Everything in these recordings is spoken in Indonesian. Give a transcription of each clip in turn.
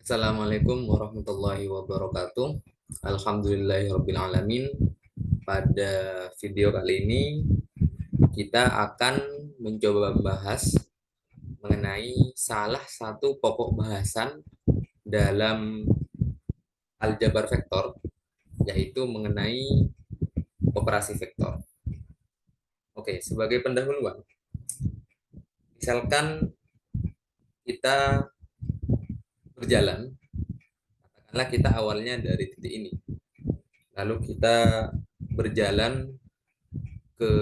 Assalamualaikum warahmatullahi wabarakatuh. Alhamdulillahirrabbilalamin. Pada video kali ini kita akan mencoba membahas mengenai salah satu pokok bahasan dalam aljabar vektor, yaitu mengenai operasi vektor. Oke, sebagai pendahuluan, misalkan kita berjalan, katakanlah kita awalnya dari titik ini, lalu kita berjalan ke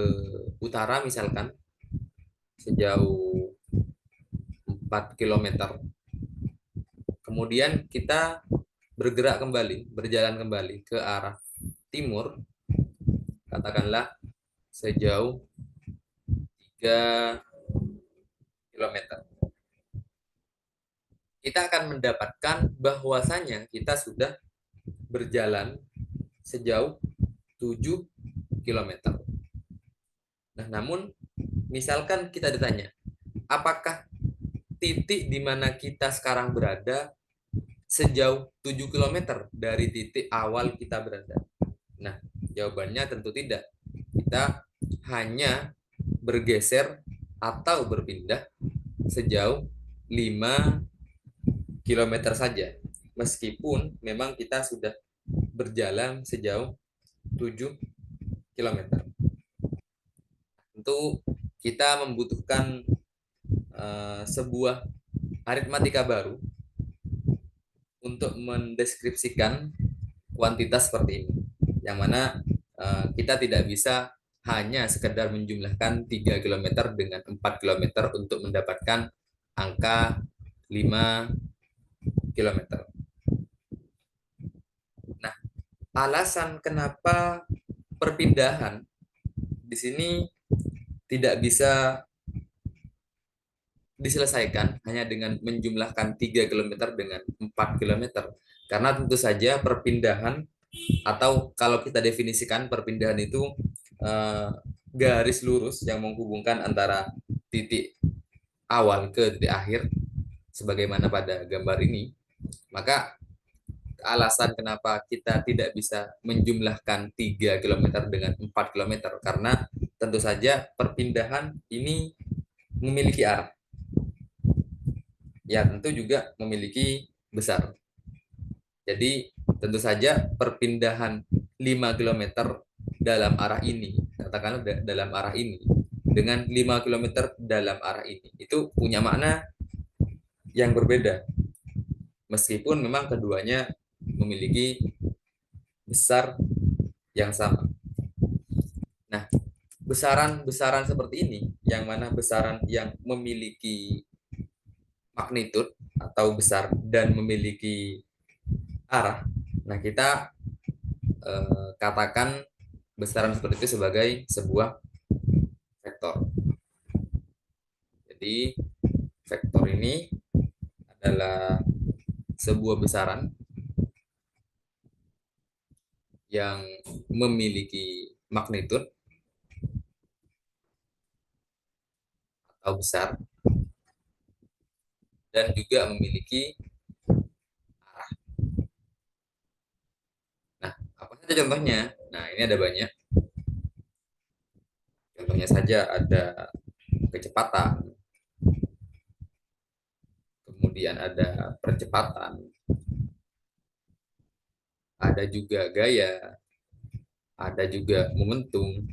utara misalkan sejauh 4 kilometer. Kemudian kita bergerak kembali, berjalan kembali ke arah timur, katakanlah sejauh 3 kilometer. Kita akan mendapatkan bahwasanya kita sudah berjalan sejauh 7 kilometer. Nah, namun misalkan kita ditanya, apakah titik di mana kita sekarang berada sejauh 7 kilometer dari titik awal kita berada? Nah, jawabannya tentu tidak. Kita hanya bergeser atau berpindah sejauh 5 kilometer saja. Meskipun memang kita sudah berjalan sejauh 7 kilometer. Tentu kita membutuhkan sebuah aritmatika baru untuk mendeskripsikan kuantitas seperti ini, yang mana kita tidak bisa hanya sekedar menjumlahkan 3 kilometer dengan 4 kilometer untuk mendapatkan angka 5 kilometer. Nah, alasan kenapa perpindahan di sini tidak bisa diselesaikan hanya dengan menjumlahkan 3 kilometer dengan 4 kilometer. Karena tentu saja perpindahan, atau kalau kita definisikan perpindahan itu eh, garis lurus yang menghubungkan antara titik awal ke titik akhir sebagaimana pada gambar ini. Maka alasan kenapa kita tidak bisa menjumlahkan 3 kilometer dengan 4 kilometer karena tentu saja perpindahan ini memiliki arah, ya tentu juga memiliki besar. Jadi tentu saja perpindahan 5 kilometer dalam arah ini, katakanlah dalam arah ini, dengan 5 kilometer dalam arah ini, itu punya makna yang berbeda. Meskipun memang keduanya memiliki besar yang sama. Nah, besaran-besaran seperti ini, yang mana besaran yang memiliki magnitud atau besar dan memiliki arah. Nah, kita katakan besaran seperti itu sebagai sebuah vektor. Jadi, vektor ini adalah sebuah besaran yang memiliki magnitud atau besar dan juga memiliki arah. Nah, apa saja contohnya? Nah, ini ada banyak. Contohnya saja ada kecepatan, kemudian ada percepatan, ada juga gaya, ada juga momentum,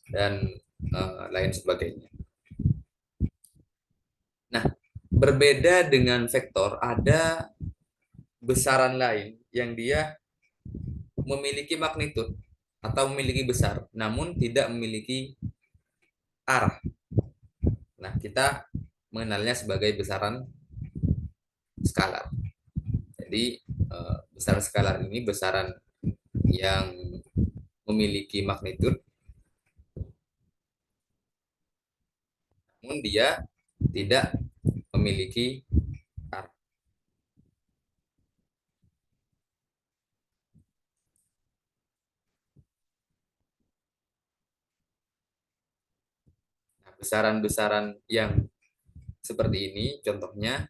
dan lain sebagainya. Nah, berbeda dengan vektor, ada besaran lain yang dia memiliki magnitud atau memiliki besar, namun tidak memiliki arah. Nah, kita mengenalnya sebagai besaran skalar. Jadi, besaran skalar ini besaran yang memiliki magnitud, namun dia tidak memiliki arah. Nah, besaran-besaran yang seperti ini contohnya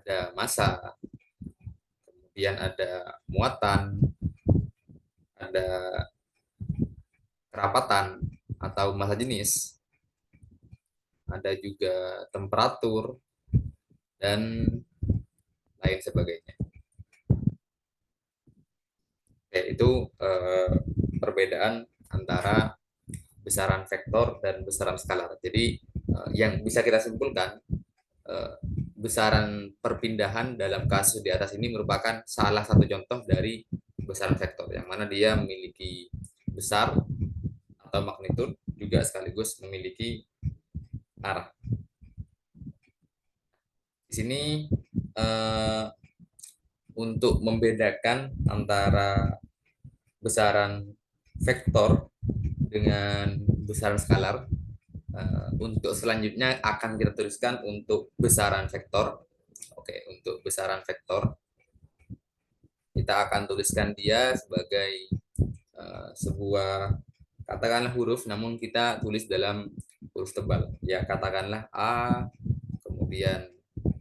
ada massa, kemudian ada muatan, ada kerapatan atau massa jenis, ada juga temperatur, dan lain sebagainya. Oke, itu perbedaan antara besaran vektor dan besaran skalar. Jadi yang bisa kita simpulkan, eh, besaran perpindahan dalam kasus di atas ini merupakan salah satu contoh dari besaran vektor, yang mana dia memiliki besar atau magnitud, juga sekaligus memiliki arah. Di sini eh, untuk membedakan antara besaran vektor dengan besaran skalar, untuk selanjutnya akan kita tuliskan untuk besaran vektor. Oke, untuk besaran vektor kita akan tuliskan dia sebagai sebuah, katakanlah huruf, namun kita tulis dalam huruf tebal. Ya, katakanlah A, kemudian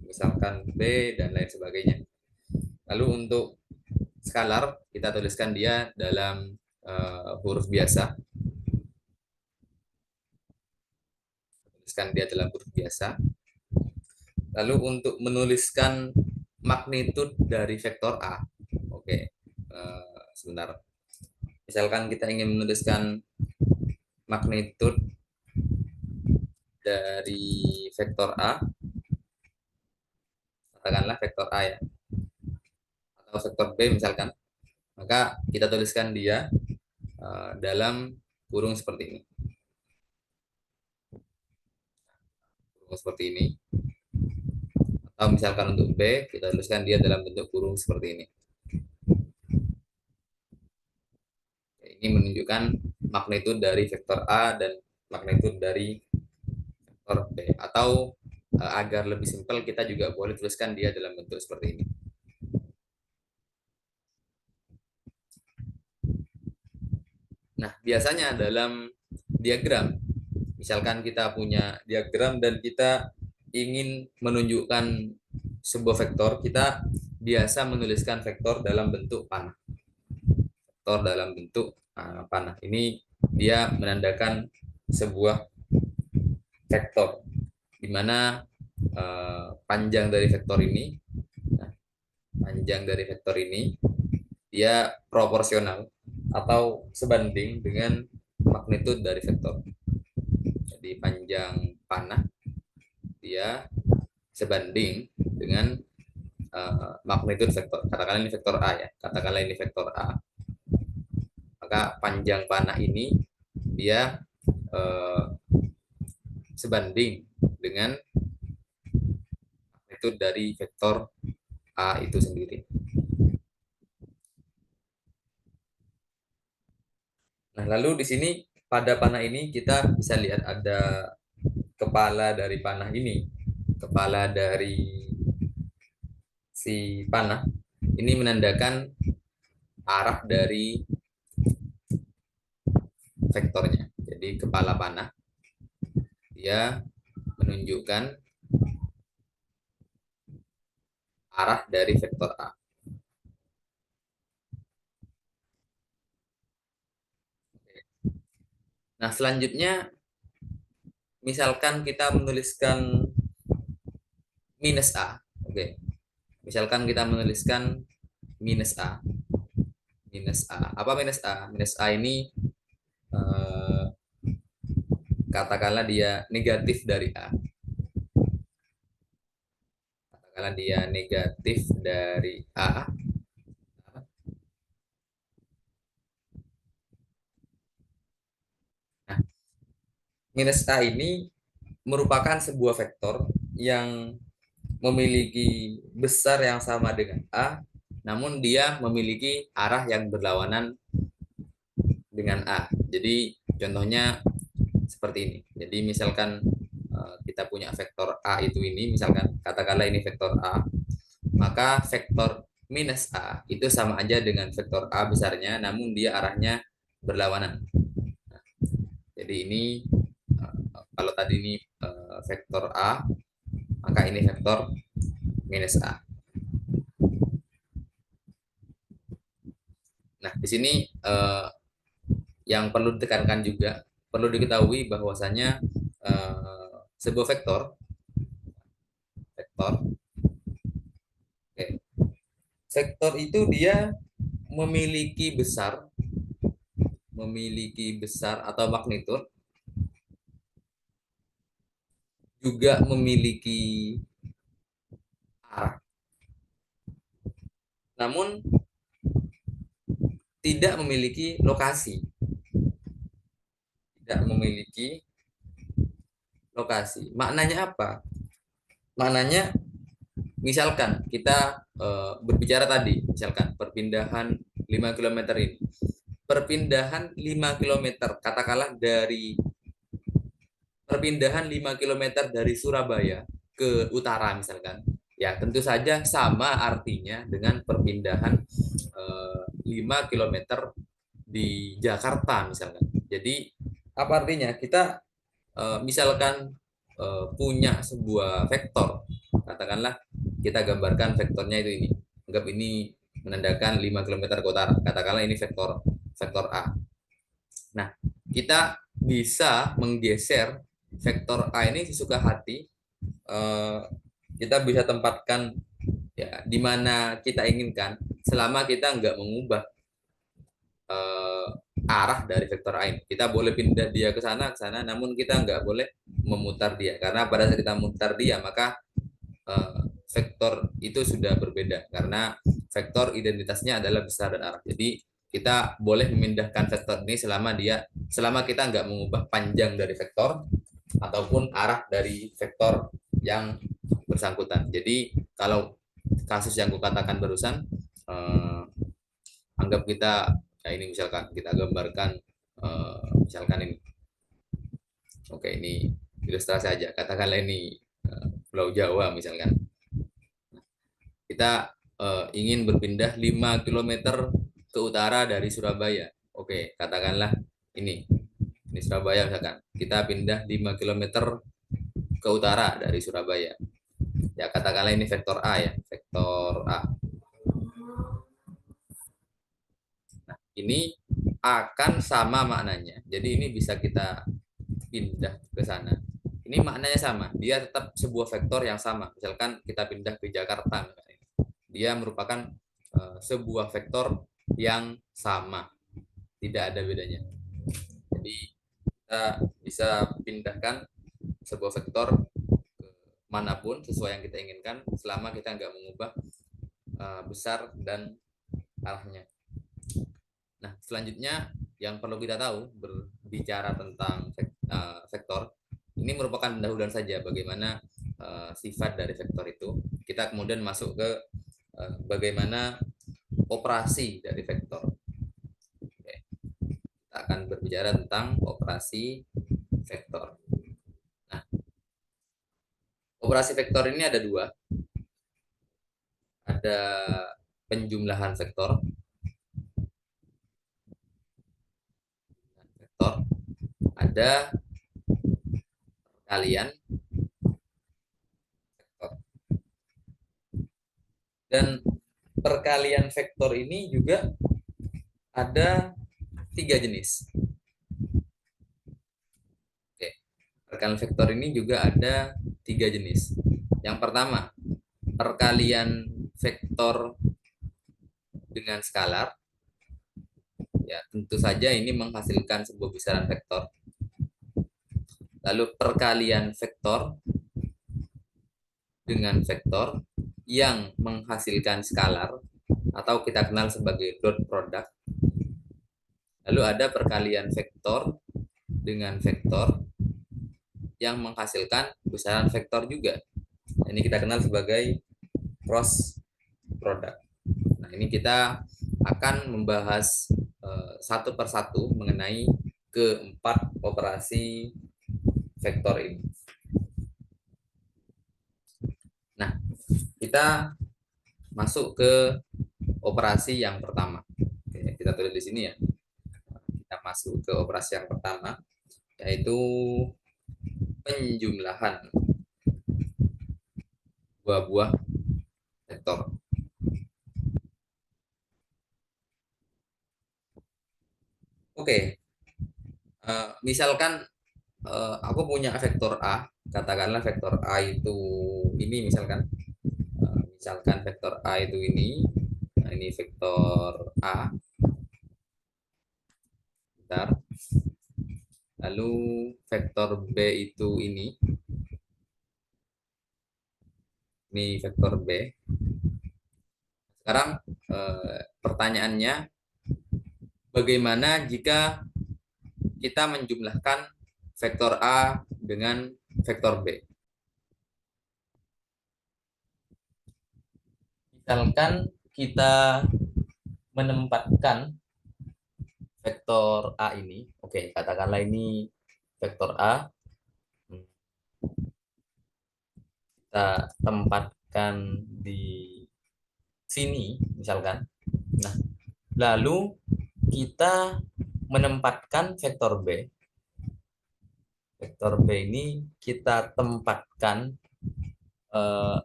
misalkan B, dan lain sebagainya. Lalu untuk skalar, kita tuliskan dia dalam huruf biasa. Tuliskan dia dalam huruf biasa. Lalu untuk menuliskan magnitud dari vektor A. Oke, sebentar. Misalkan kita ingin menuliskan magnitud dari vektor A, katakanlah vektor A ya, atau vektor B misalkan, maka kita tuliskan dia dalam kurung seperti ini. Kurung seperti ini. Atau misalkan untuk B, kita tuliskan dia dalam bentuk kurung seperti ini. Ini menunjukkan magnitud dari vektor A dan magnitud dari vektor B. Atau agar lebih simpel, kita juga boleh tuliskan dia dalam bentuk seperti ini. Nah, biasanya dalam diagram, misalkan kita punya diagram dan kita ingin menunjukkan sebuah vektor, kita biasa menuliskan vektor dalam bentuk panah. Vektor dalam bentuk panah. Ini dia menandakan sebuah vektor, di mana panjang dari vektor ini, panjang dari vektor ini dia proporsional atau sebanding dengan magnitud dari vektor. Jadi panjang panah dia sebanding dengan magnitud vektor. Katakanlah ini vektor A ya, katakanlah ini vektor A. Maka panjang panah ini dia sebanding dengan magnitud dari vektor A itu sendiri. Nah, lalu di sini pada panah ini kita bisa lihat ada kepala dari panah ini. Kepala dari si panah ini menandakan arah dari vektornya. Jadi kepala panah dia menunjukkan arah dari vektor A. Nah, selanjutnya misalkan kita menuliskan minus A. Oke. Misalkan kita menuliskan minus A. Minus A. Apa minus A? Minus A ini katakanlah dia negatif dari A. Katakanlah dia negatif dari A. Nah, minus A ini merupakan sebuah vektor yang memiliki besar yang sama dengan A, namun dia memiliki arah yang berlawanan dengan A. Jadi contohnya seperti ini. Jadi misalkan kita punya vektor A itu ini, misalkan katakanlah ini vektor A, maka vektor minus A itu sama aja dengan vektor A besarnya, namun dia arahnya berlawanan. Jadi ini kalau tadi ini vektor A, maka ini vektor minus A. Nah, di sini yang perlu ditekankan juga, perlu diketahui bahwasanya sebuah vektor, oke, vektor itu dia memiliki besar atau magnitud, juga memiliki arah, namun tidak memiliki lokasi, tidak memiliki lokasi. Maknanya apa? Maknanya misalkan kita berbicara tadi, misalkan perpindahan 5 kilometer ini. Perpindahan 5 kilometer, katakanlah dari perpindahan 5 kilometer dari Surabaya ke utara misalkan. Ya, tentu saja sama artinya dengan perpindahan 5 kilometer di Jakarta misalkan. Jadi apa artinya? Kita misalkan punya sebuah vektor, katakanlah kita gambarkan vektornya itu ini, anggap ini menandakan 5 kilometer ke utara, katakanlah ini vektor vektor A. Nah, kita bisa menggeser vektor A ini sesuka hati, eh, kita bisa tempatkan ya di mana kita inginkan, selama kita nggak mengubah eh, arah dari vektor A ini. Kita boleh pindah dia ke sana, namun kita nggak boleh memutar dia, karena pada saat kita memutar dia maka vektor itu sudah berbeda, karena vektor identitasnya adalah besar dan arah. Jadi kita boleh memindahkan vektor ini selama kita nggak mengubah panjang dari vektor ataupun arah dari vektor yang bersangkutan. Jadi kalau kasus yang kukatakan barusan, anggap kita ya ini misalkan kita gambarkan, misalkan ini, oke ini ilustrasi aja, katakanlah ini Pulau Jawa misalkan. Kita ingin berpindah 5 kilometer ke utara dari Surabaya. Oke, katakanlah ini Surabaya misalkan. Kita pindah 5 kilometer ke utara dari Surabaya. Ya, katakanlah ini vektor A ya, vektor A. Nah, ini akan sama maknanya. Jadi ini bisa kita pindah ke sana. Ini maknanya sama, dia tetap sebuah vektor yang sama. Misalkan kita pindah ke Jakarta, dia merupakan sebuah vektor yang sama, tidak ada bedanya. Jadi kita bisa pindahkan sebuah vektor ke manapun sesuai yang kita inginkan, selama kita nggak mengubah besar dan arahnya. Nah, selanjutnya yang perlu kita tahu berbicara tentang vektor, ini merupakan pendahuluan saja bagaimana sifat dari vektor itu. Kita kemudian masuk ke bagaimana operasi dari vektor. Oke. Kita akan berbicara tentang operasi vektor. Nah, operasi vektor ini ada dua. Ada penjumlahan vektor, ada perkalian vektor. Dan perkalian vektor ini juga ada 3 jenis. Oke. Perkalian vektor ini juga ada 3 jenis. Yang pertama, perkalian vektor dengan skalar. Ya, tentu saja ini menghasilkan sebuah besaran vektor. Lalu perkalian vektor dengan vektor yang menghasilkan skalar atau kita kenal sebagai dot product. Lalu ada perkalian vektor dengan vektor yang menghasilkan besaran vektor juga. Ini kita kenal sebagai cross product. Nah, ini kita akan membahas satu persatu mengenai keempat operasi vektor ini. Nah, kita masuk ke operasi yang pertama. Oke, kita tulis di sini ya. Kita masuk ke operasi yang pertama, yaitu penjumlahan dua buah vektor. Oke, misalkan aku punya vektor A, katakanlah vektor A itu ini misalkan. Misalkan vektor A itu ini, nah ini vektor A, bentar. Lalu vektor B itu ini vektor B. Sekarang pertanyaannya, bagaimana jika kita menjumlahkan vektor A dengan vektor B? Misalkan kita menempatkan vektor A ini, oke, katakanlah ini vektor A, kita tempatkan di sini, misalkan. Nah, lalu kita menempatkan vektor B. Vektor B ini kita tempatkan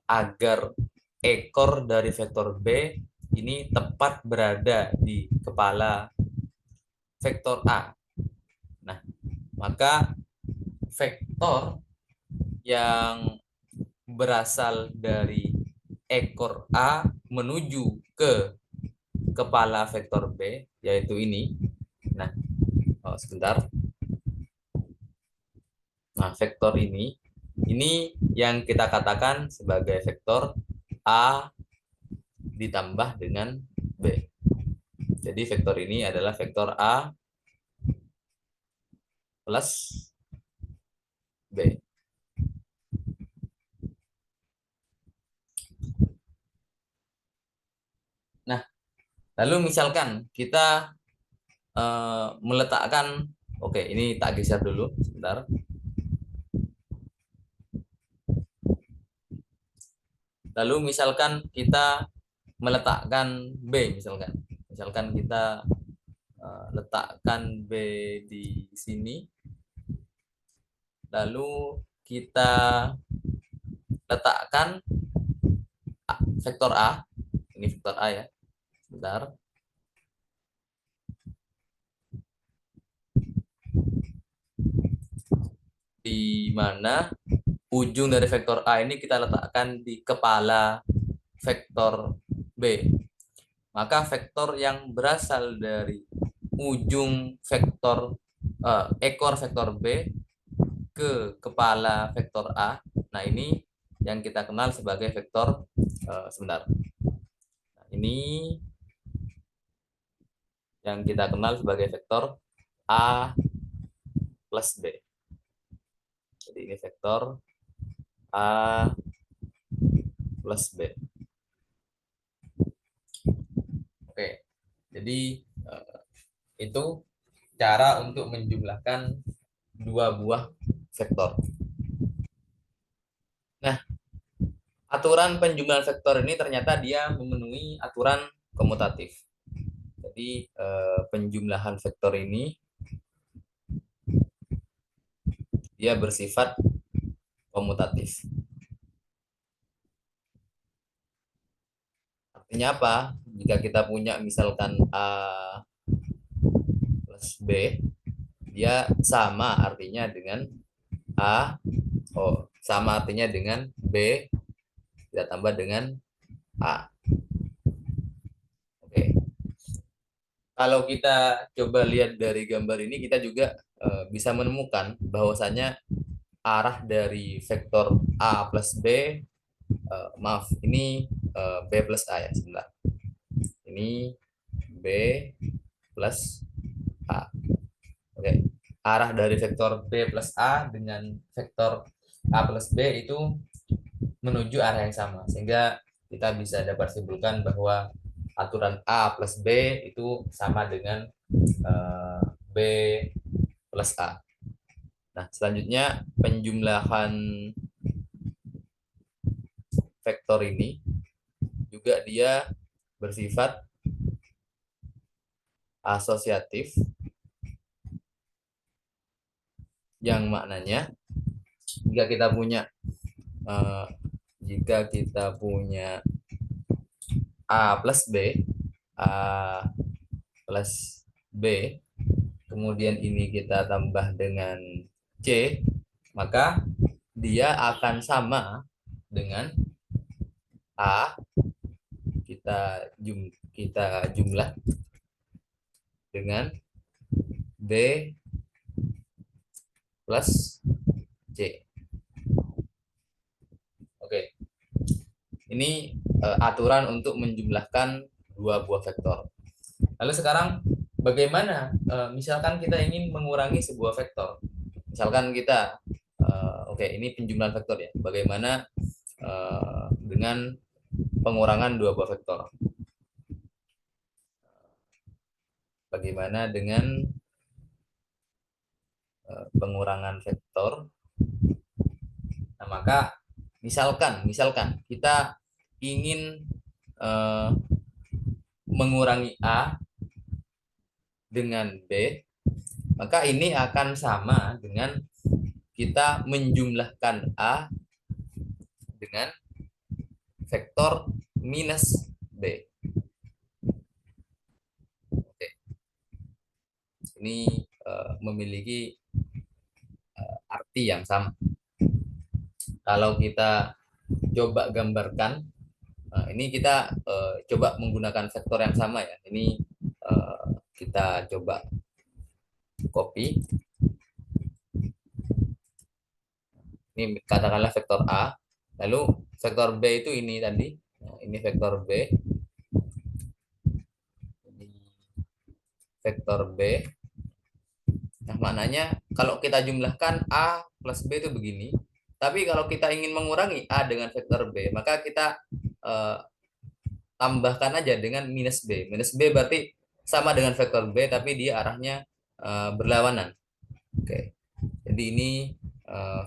agar ekor dari vektor B ini tepat berada di kepala vektor A. Nah, maka vektor yang berasal dari ekor A menuju ke kepala vektor B, yaitu ini. Nah, sebentar. Nah, vektor ini yang kita katakan sebagai vektor A ditambah dengan B. Jadi vektor ini adalah vektor A plus B. Nah, lalu misalkan kita meletakkan, oke, ini tak geser dulu, sebentar. Lalu misalkan kita meletakkan B, misalkan kita letakkan B di sini, lalu kita letakkan vektor A, ini vektor A ya, sebentar. Di mana ujung dari vektor A ini kita letakkan di kepala vektor B. Maka vektor yang berasal dari ujung vektor ekor vektor B ke kepala vektor A. Nah, ini yang kita kenal sebagai vektor sebentar. Nah, ini yang kita kenal sebagai vektor A plus B. Jadi ini vektor A plus B. Oke, jadi itu cara untuk menjumlahkan dua buah vektor. Nah, aturan penjumlahan vektor ini ternyata dia memenuhi aturan komutatif. Jadi penjumlahan vektor ini dia bersifat komutatif. Artinya apa? Jika kita punya misalkan A plus B, dia sama artinya dengan A, sama artinya dengan B, kita tambah dengan A. Oke. Kalau kita coba lihat dari gambar ini, kita juga bisa menemukan bahwasanya arah dari vektor A plus B, maaf, ini B plus A ya, sebentar. Ini B plus A. Oke. Arah dari vektor B plus A dengan vektor A plus B itu menuju arah yang sama. Sehingga kita bisa dapat simpulkan bahwa aturan A plus B itu sama dengan B plus A. Nah, selanjutnya penjumlahan vektor ini juga dia bersifat asosiatif, yang maknanya jika kita punya A plus B, A plus B, kemudian ini kita tambah dengan C, maka dia akan sama dengan A, kita jumlah dengan B plus C. Oke, ini aturan untuk menjumlahkan dua buah vektor. Lalu sekarang bagaimana misalkan kita ingin mengurangi sebuah vektor? Misalkan kita oke, ini penjumlahan vektor ya. Bagaimana dengan pengurangan dua buah vektor? Bagaimana dengan pengurangan vektor? Nah, maka misalkan kita ingin mengurangi A dengan B, maka ini akan sama dengan kita menjumlahkan A dengan vektor minus B. Oke. Ini memiliki arti yang sama. Kalau kita coba gambarkan, ini kita coba menggunakan vektor yang sama ya. Ini kita coba copy. Ini katakanlah vektor A, lalu vektor B itu ini tadi. Nah, ini vektor B. Ini vektor B. Nah, maknanya kalau kita jumlahkan A plus B itu begini. Tapi kalau kita ingin mengurangi A dengan vektor B, maka kita tambahkan aja dengan minus B. Minus B berarti sama dengan vektor B, tapi dia arahnya berlawanan. Oke. Jadi ini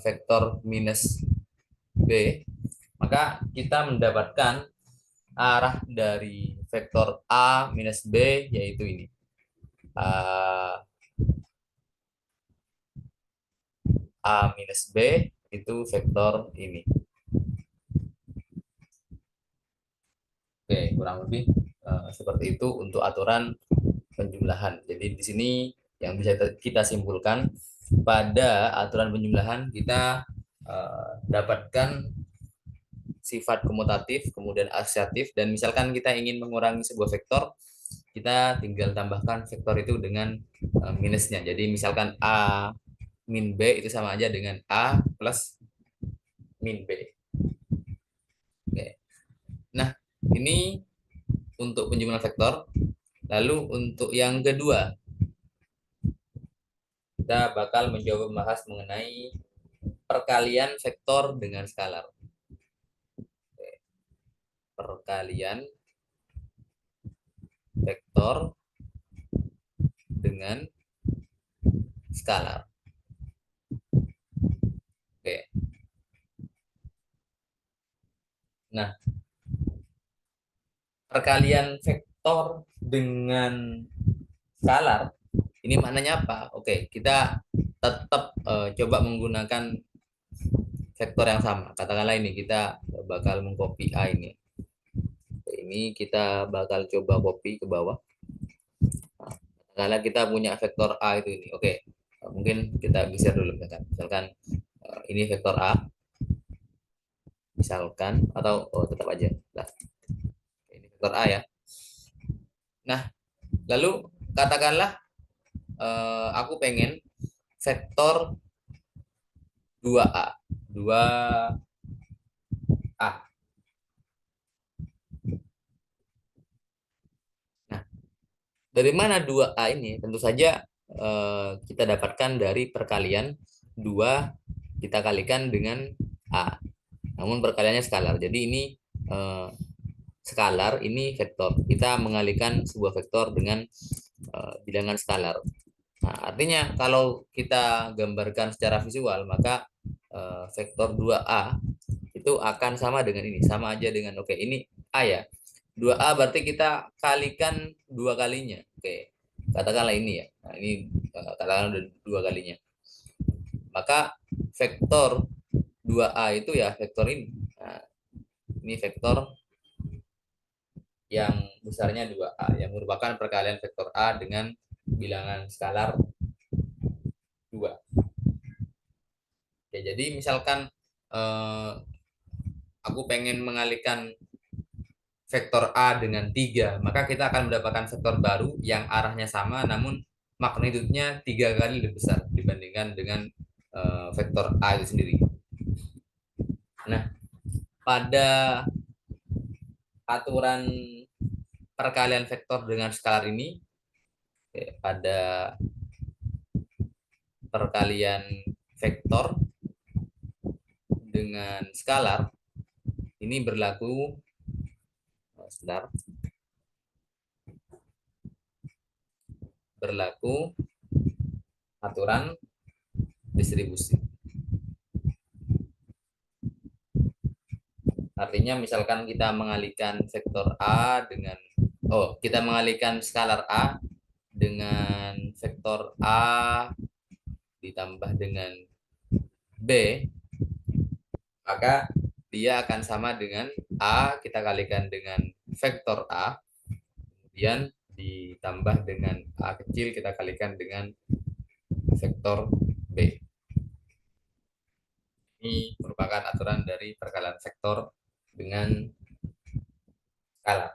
vektor minus B. Maka kita mendapatkan arah dari vektor A minus B, yaitu ini. A minus B itu vektor ini. Oke, kurang lebih seperti itu untuk aturan penjumlahan. Jadi di sini yang bisa kita simpulkan, pada aturan penjumlahan kita dapatkan sifat komutatif, kemudian asosiatif, dan misalkan kita ingin mengurangi sebuah vektor, kita tinggal tambahkan vektor itu dengan minusnya. Jadi misalkan A min B itu sama aja dengan A plus min B. Oke. Nah, ini untuk penjumlahan vektor. Lalu untuk yang kedua, kita bakal mencoba membahas mengenai perkalian vektor dengan skalar. Oke. Perkalian vektor dengan skalar. Oke. Nah, perkalian vektor dengan skalar ini maknanya apa? Oke, kita tetap coba menggunakan vektor yang sama. Katakanlah ini kita bakal mengcopy A ini. Ini kita bakal coba copy ke bawah. Nah, katakanlah kita punya vektor A itu ini. Oke, mungkin kita geser dulu misalkan ini vektor A. Misalkan atau tetap aja. Nah, ini vektor A ya. Nah, lalu katakanlah aku pengen vektor 2A. 2A. Nah, dari mana 2A ini? Tentu saja kita dapatkan dari perkalian 2 kita kalikan dengan A. Namun perkaliannya skalar. Jadi ini skalar, ini vektor. Kita mengalikan sebuah vektor dengan bilangan skalar. Nah, artinya kalau kita gambarkan secara visual, maka vektor 2A itu akan sama dengan ini. Sama aja dengan, oke, ini A ya. 2A berarti kita kalikan 2 kalinya. Oke, katakanlah ini ya. Nah, ini katakanlah udah 2 kalinya. Maka vektor 2A itu ya vektor ini. Nah, ini vektor yang besarnya 2A, yang merupakan perkalian vektor A dengan bilangan skalar 2. Oke, jadi misalkan aku pengen mengalihkan vektor A dengan 3, maka kita akan mendapatkan vektor baru yang arahnya sama namun magnitudenya 3 kali lebih besar dibandingkan dengan vektor A itu sendiri. Nah, pada aturan perkalian vektor dengan skalar ini, pada perkalian vektor dengan skalar ini berlaku sebentar, berlaku aturan distribusi. Artinya misalkan kita mengalihkan vektor A dengan kita mengalihkan skalar A dengan vektor A ditambah dengan B, maka dia akan sama dengan A kita kalikan dengan vektor A, kemudian ditambah dengan A kecil kita kalikan dengan vektor B. Ini merupakan aturan dari perkalian vektor dengan skala.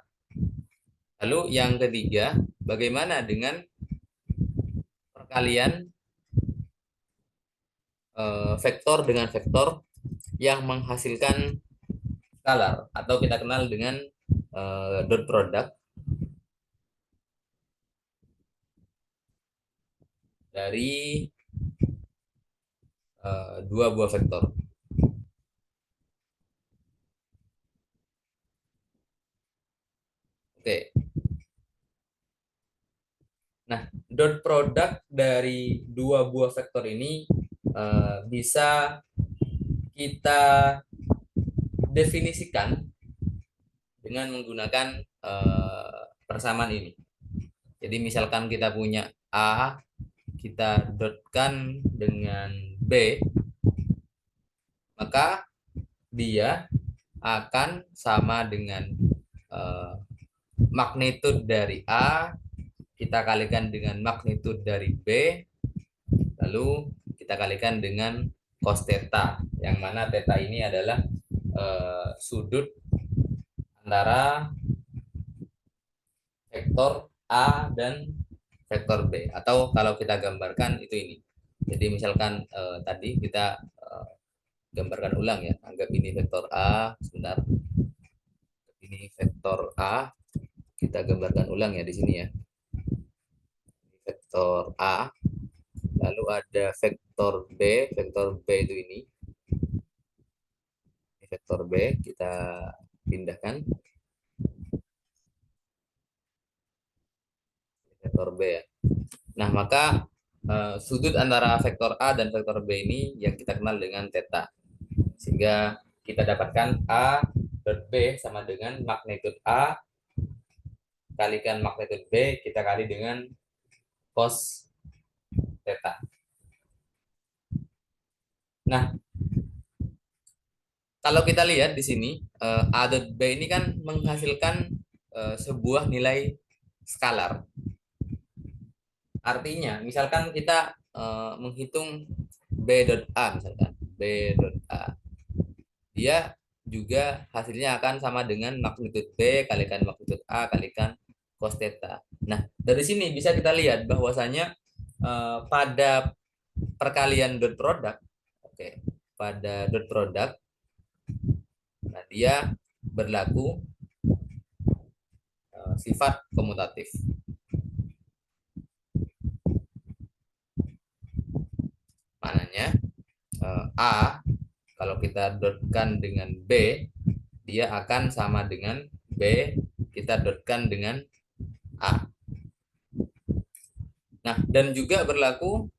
Lalu yang ketiga, bagaimana dengan perkalian vektor dengan vektor yang menghasilkan skalar atau kita kenal dengan dot product dari dua buah vektor. Oke. Nah, dot product dari dua buah vektor ini bisa kita definisikan dengan menggunakan persamaan ini. Jadi misalkan kita punya A, kita dotkan dengan B, maka dia akan sama dengan magnitud dari A, kita kalikan dengan magnitud dari B, lalu kita kalikan dengan cos theta, yang mana theta ini adalah sudut antara vektor A dan vektor B, atau kalau kita gambarkan itu ini. Jadi misalkan tadi kita gambarkan ulang ya, anggap ini vektor A, sebentar, ini vektor A, kita gambarkan ulang ya di sini ya, vektor A, lalu ada vektor B itu ini vektor B, kita pindahkan vektor B ya. Nah, maka sudut antara vektor A dan vektor B ini yang kita kenal dengan theta. Sehingga kita dapatkan A dot B sama dengan magnitud A kalikan magnitud B, kita kali dengan cos theta. Nah, kalau kita lihat di sini, A dot B ini kan menghasilkan sebuah nilai skalar. Artinya, misalkan kita menghitung B dot A, misalkan B dot A, dia juga hasilnya akan sama dengan magnitud B kalikan magnitud A kalikan cos theta. Nah, dari sini bisa kita lihat bahwasanya pada perkalian dot product, pada dot product, nah dia berlaku sifat komutatif. Maknanya A kalau kita dotkan dengan B, dia akan sama dengan B kita dotkan dengan A. Nah, dan juga berlaku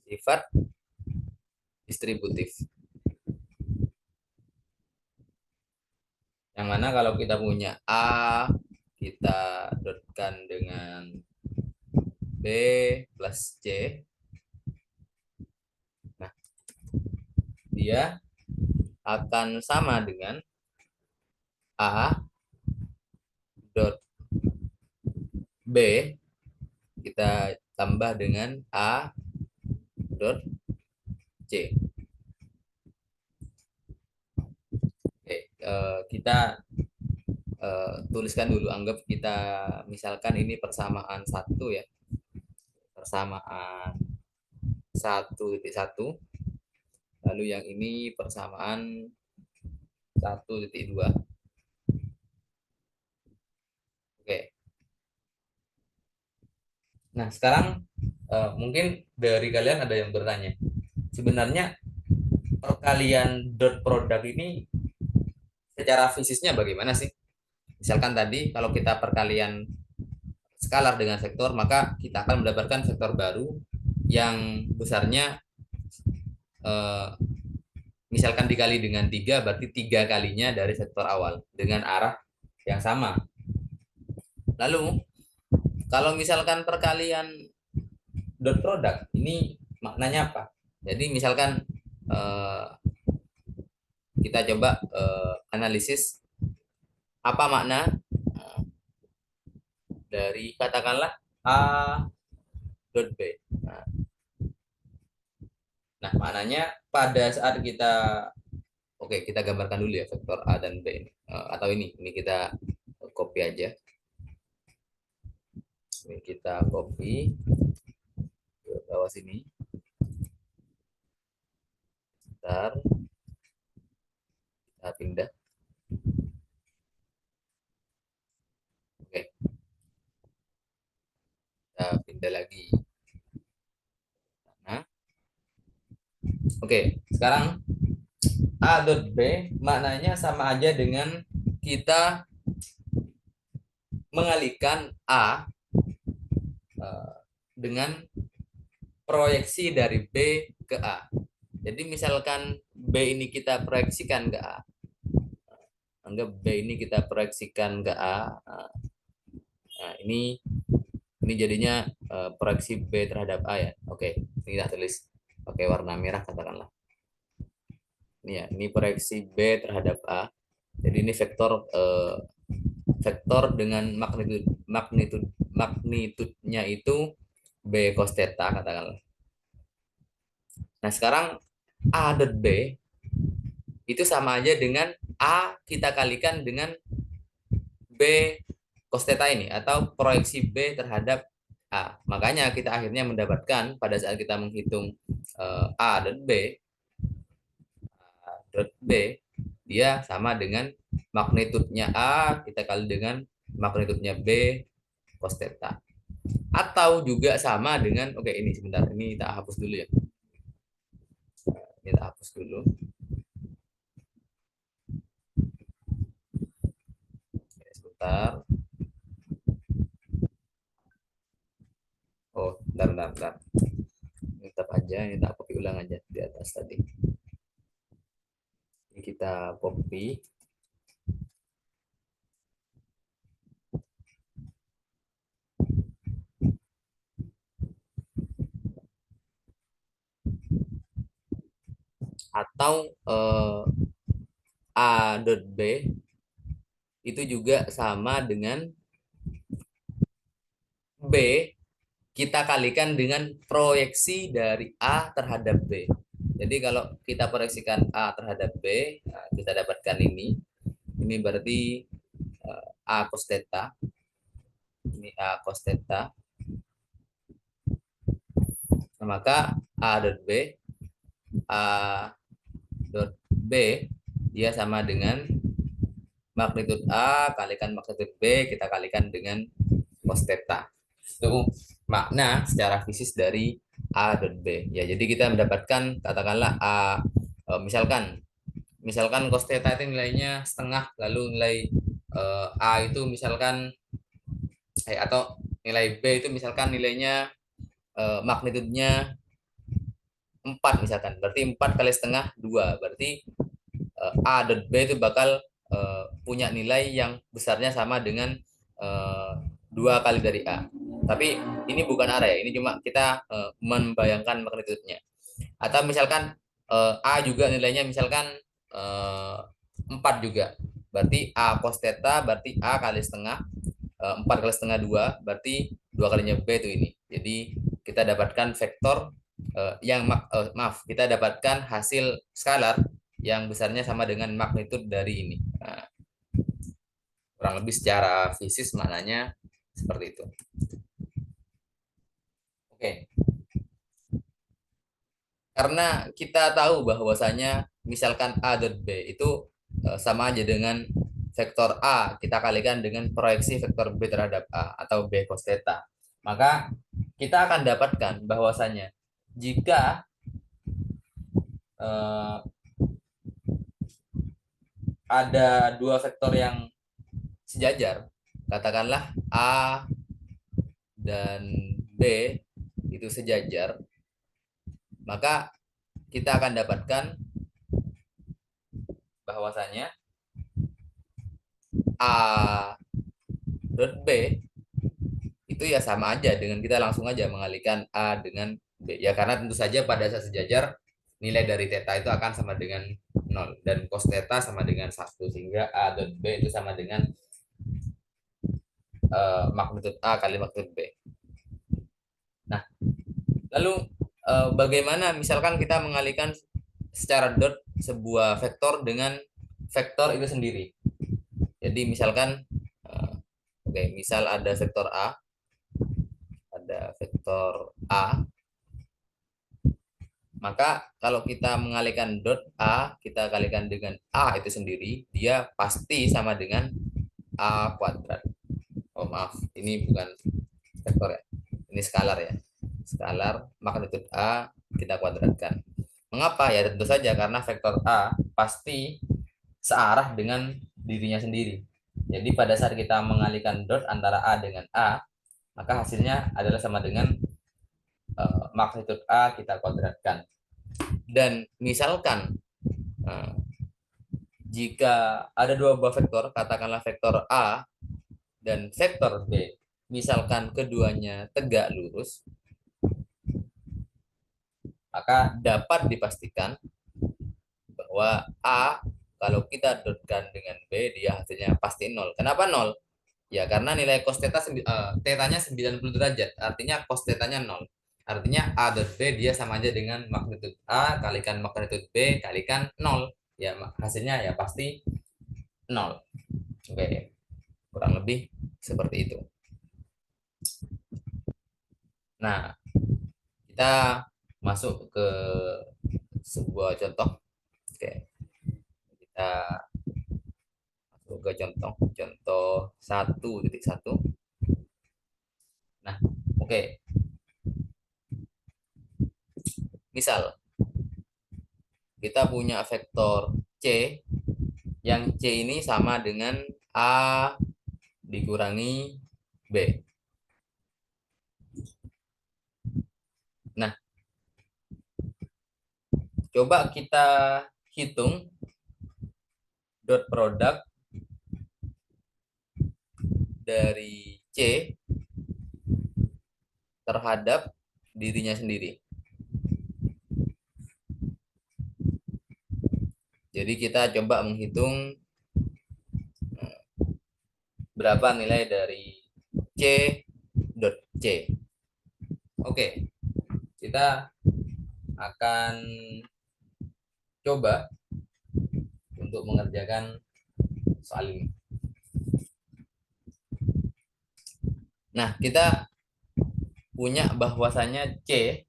sifat distributif. Yang mana kalau kita punya A, kita dotkan dengan B plus C. Nah, dia akan sama dengan A dot B kita tambah dengan A dot C. Oke, kita tuliskan dulu, anggap kita misalkan ini persamaan satu ya, persamaan 1,1, lalu yang ini persamaan 1,2. Oke, nah sekarang mungkin dari kalian ada yang bertanya, sebenarnya perkalian dot produk ini secara fisiknya bagaimana sih? Misalkan tadi kalau kita perkalian skalar dengan vektor, maka kita akan mendapatkan vektor baru yang besarnya eh, misalkan dikali dengan 3, berarti 3 kalinya dari vektor awal dengan arah yang sama. Lalu kalau misalkan perkalian dot product ini maknanya apa? Jadi misalkan eh, kita coba analisis apa makna dari katakanlah A dot B. Nah, maknanya pada saat kita, oke, kita gambarkan dulu ya vektor A dan B ini. Atau ini kita copy aja. Ini kita copy ke bawah sini. Bentar, kita pindah. Oke, kita pindah lagi. Nah, oke, sekarang A dot B maknanya sama aja dengan kita mengalihkan A dengan proyeksi dari B ke A. Jadi misalkan B ini kita proyeksikan ke A, anggap B ini kita proyeksikan ke A. Nah, ini jadinya proyeksi B terhadap A ya. Oke, ini kita tulis pakai warna merah katakanlah. Ini ya, ini proyeksi B terhadap A. Jadi ini vektor dengan magnitudenya itu B cos theta katakanlah. Nah, sekarang A dot B itu sama aja dengan A kita kalikan dengan B cos theta ini atau proyeksi B terhadap A. Makanya kita akhirnya mendapatkan pada saat kita menghitung A dot B dia sama dengan magnitudenya A kita kali dengan magnitudenya B cos theta. Atau juga sama dengan, oke ini sebentar, ini kita hapus dulu ya. Ini kita hapus dulu. Oke, sebentar. Oh, bentar. Ini tetap aja, ini tak copy ulang aja di atas tadi. Ini kita copy. Atau A dot B itu juga sama dengan B kita kalikan dengan proyeksi dari A terhadap B. Jadi kalau kita proyeksikan A terhadap B, nah kita dapatkan ini. Ini berarti A cos theta. Ini A cos theta. Nah, maka A dot B dia sama dengan magnitud A kalikan magnitud B kita kalikan dengan cos theta. Itu makna secara fisik dari A dot B. Ya, jadi kita mendapatkan katakanlah A misalkan cos theta itu nilainya setengah, lalu nilai A itu misalkan atau nilai B itu misalkan nilainya magnitudnya 4 misalkan. Berarti 4 kali setengah 2. Berarti A dot B itu bakal punya nilai yang besarnya sama dengan 2 kali dari A. Tapi ini bukan arah ya, ini cuma kita membayangkan magnitudenya. Atau misalkan A juga nilainya misalkan eh, 4 juga. Berarti A cos theta berarti A kali setengah 4 kali setengah 2 berarti 2 kalinya B itu ini. Jadi kita dapatkan vektor maaf, kita dapatkan hasil skalar yang besarnya sama dengan magnitude dari ini. Nah, kurang lebih secara fisis maknanya seperti itu. Oke. Karena kita tahu bahwasanya misalkan A dot B itu sama aja dengan vektor A kita kalikan dengan proyeksi vektor B terhadap A atau B cos theta. Maka kita akan dapatkan bahwasanya jika eh, ada dua vektor yang sejajar, katakanlah A dan B itu sejajar, maka kita akan dapatkan bahwasanya A dot B itu ya sama aja dengan kita langsung aja mengalihkan A dengan B. Ya karena tentu saja pada saat sejajar nilai dari theta itu akan sama dengan 0 dan cos theta sama dengan 1 sehingga A dot B itu sama dengan magnitude A kali magnitude B. Nah, lalu bagaimana misalkan kita mengalihkan secara dot sebuah vektor dengan vektor itu sendiri. Jadi misalkan misal ada vektor A, maka kalau kita mengalihkan dot A, kita kalikan dengan A itu sendiri, dia pasti sama dengan A kuadrat. Oh maaf, ini bukan vektor ya, ini skalar ya. Skalar magnitude A kita kuadratkan. Mengapa? Ya tentu saja karena vektor A pasti searah dengan dirinya sendiri. Jadi pada saat kita mengalihkan dot antara A dengan A, maka hasilnya adalah sama dengan magnitude A kita kuadratkan. Dan misalkan jika ada dua buah vektor, katakanlah vektor A dan vektor B, misalkan keduanya tegak lurus, maka dapat dipastikan bahwa A kalau kita dotkan dengan B dia hasilnya pasti 0. Kenapa 0? Ya karena nilai cos theta tetanya 90 derajat, artinya cos tetanya 0. Artinya A dot B dia sama aja dengan magnitude A kalikan magnitude B kalikan 0. Ya hasilnya ya pasti 0. Oke, kurang lebih seperti itu. Nah, kita masuk ke sebuah contoh. Oke, kita masuk ke contoh 1.1. Nah, oke. Misal kita punya vektor C yang C ini sama dengan A dikurangi B. Nah, coba kita hitung dot produk dari C terhadap dirinya sendiri. Jadi kita coba menghitung berapa nilai dari C dot C. Oke, kita akan coba untuk mengerjakan soal ini. Nah, kita punya bahwasanya C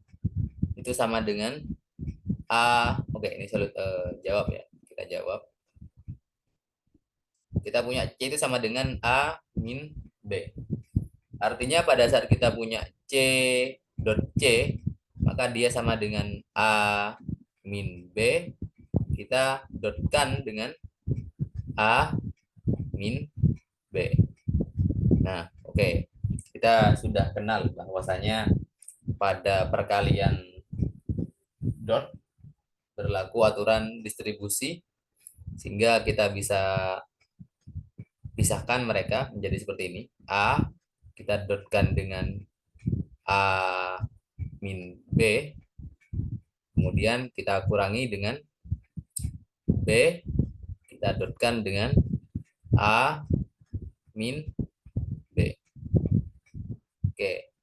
itu sama dengan A. Oke, ini jawab ya. Kita jawab. Kita punya C itu sama dengan A min B. Artinya pada saat kita punya C dot C, maka dia sama dengan A min B. Kita dotkan dengan A min B. Nah, oke. Kita sudah kenal bahwasanya pada perkalian dot berlaku aturan distribusi sehingga kita bisa pisahkan mereka menjadi seperti ini. A kita dotkan dengan A min B, kemudian kita kurangi dengan B B kita dotkan dengan A min B. Oke,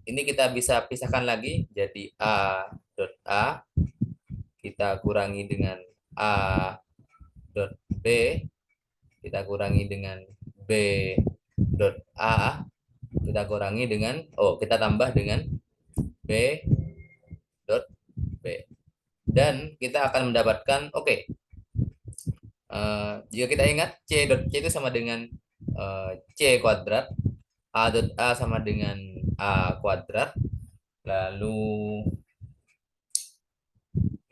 ini kita bisa pisahkan lagi jadi A dot A kita kurangi dengan A dot B kita kurangi dengan B dot A kita kurangi dengan kita tambah dengan B dot B dan kita akan mendapatkan jika kita ingat C dot C itu sama dengan C kuadrat, A dot A sama dengan A kuadrat, lalu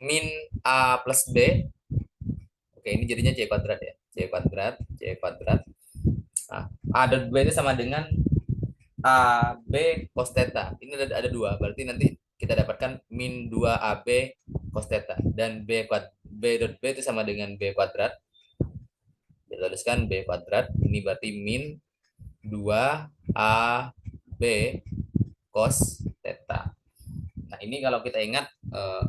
min A plus B. Oke, ini jadinya C kuadrat ya. C kuadrat, C kuadrat. Nah, A dot B itu sama dengan A B cos theta. Ini ada dua, berarti nanti kita dapatkan min 2 AB cos theta. Dan B dot B itu sama dengan B kuadrat. Kita tuliskan B kuadrat. Ini berarti min 2 AB cos theta. Nah, ini kalau kita ingat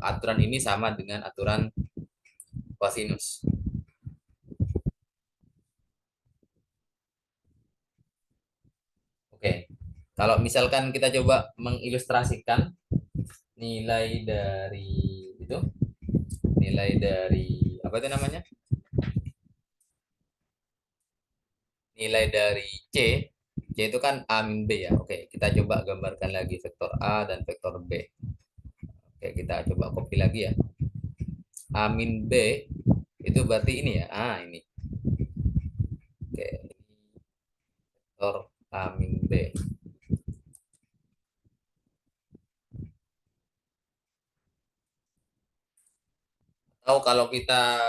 aturan ini sama dengan aturan kosinus. Oke, kalau misalkan kita coba mengilustrasikan nilai dari itu, nilai dari apa itu namanya? Nilai dari C, C itu kan A min B ya. Oke, kita coba gambarkan lagi vektor A dan vektor B. Oke, kita coba copy lagi ya. A min B itu berarti ini ya. Ini. Oke, ini vektor A min B. Atau kalau kita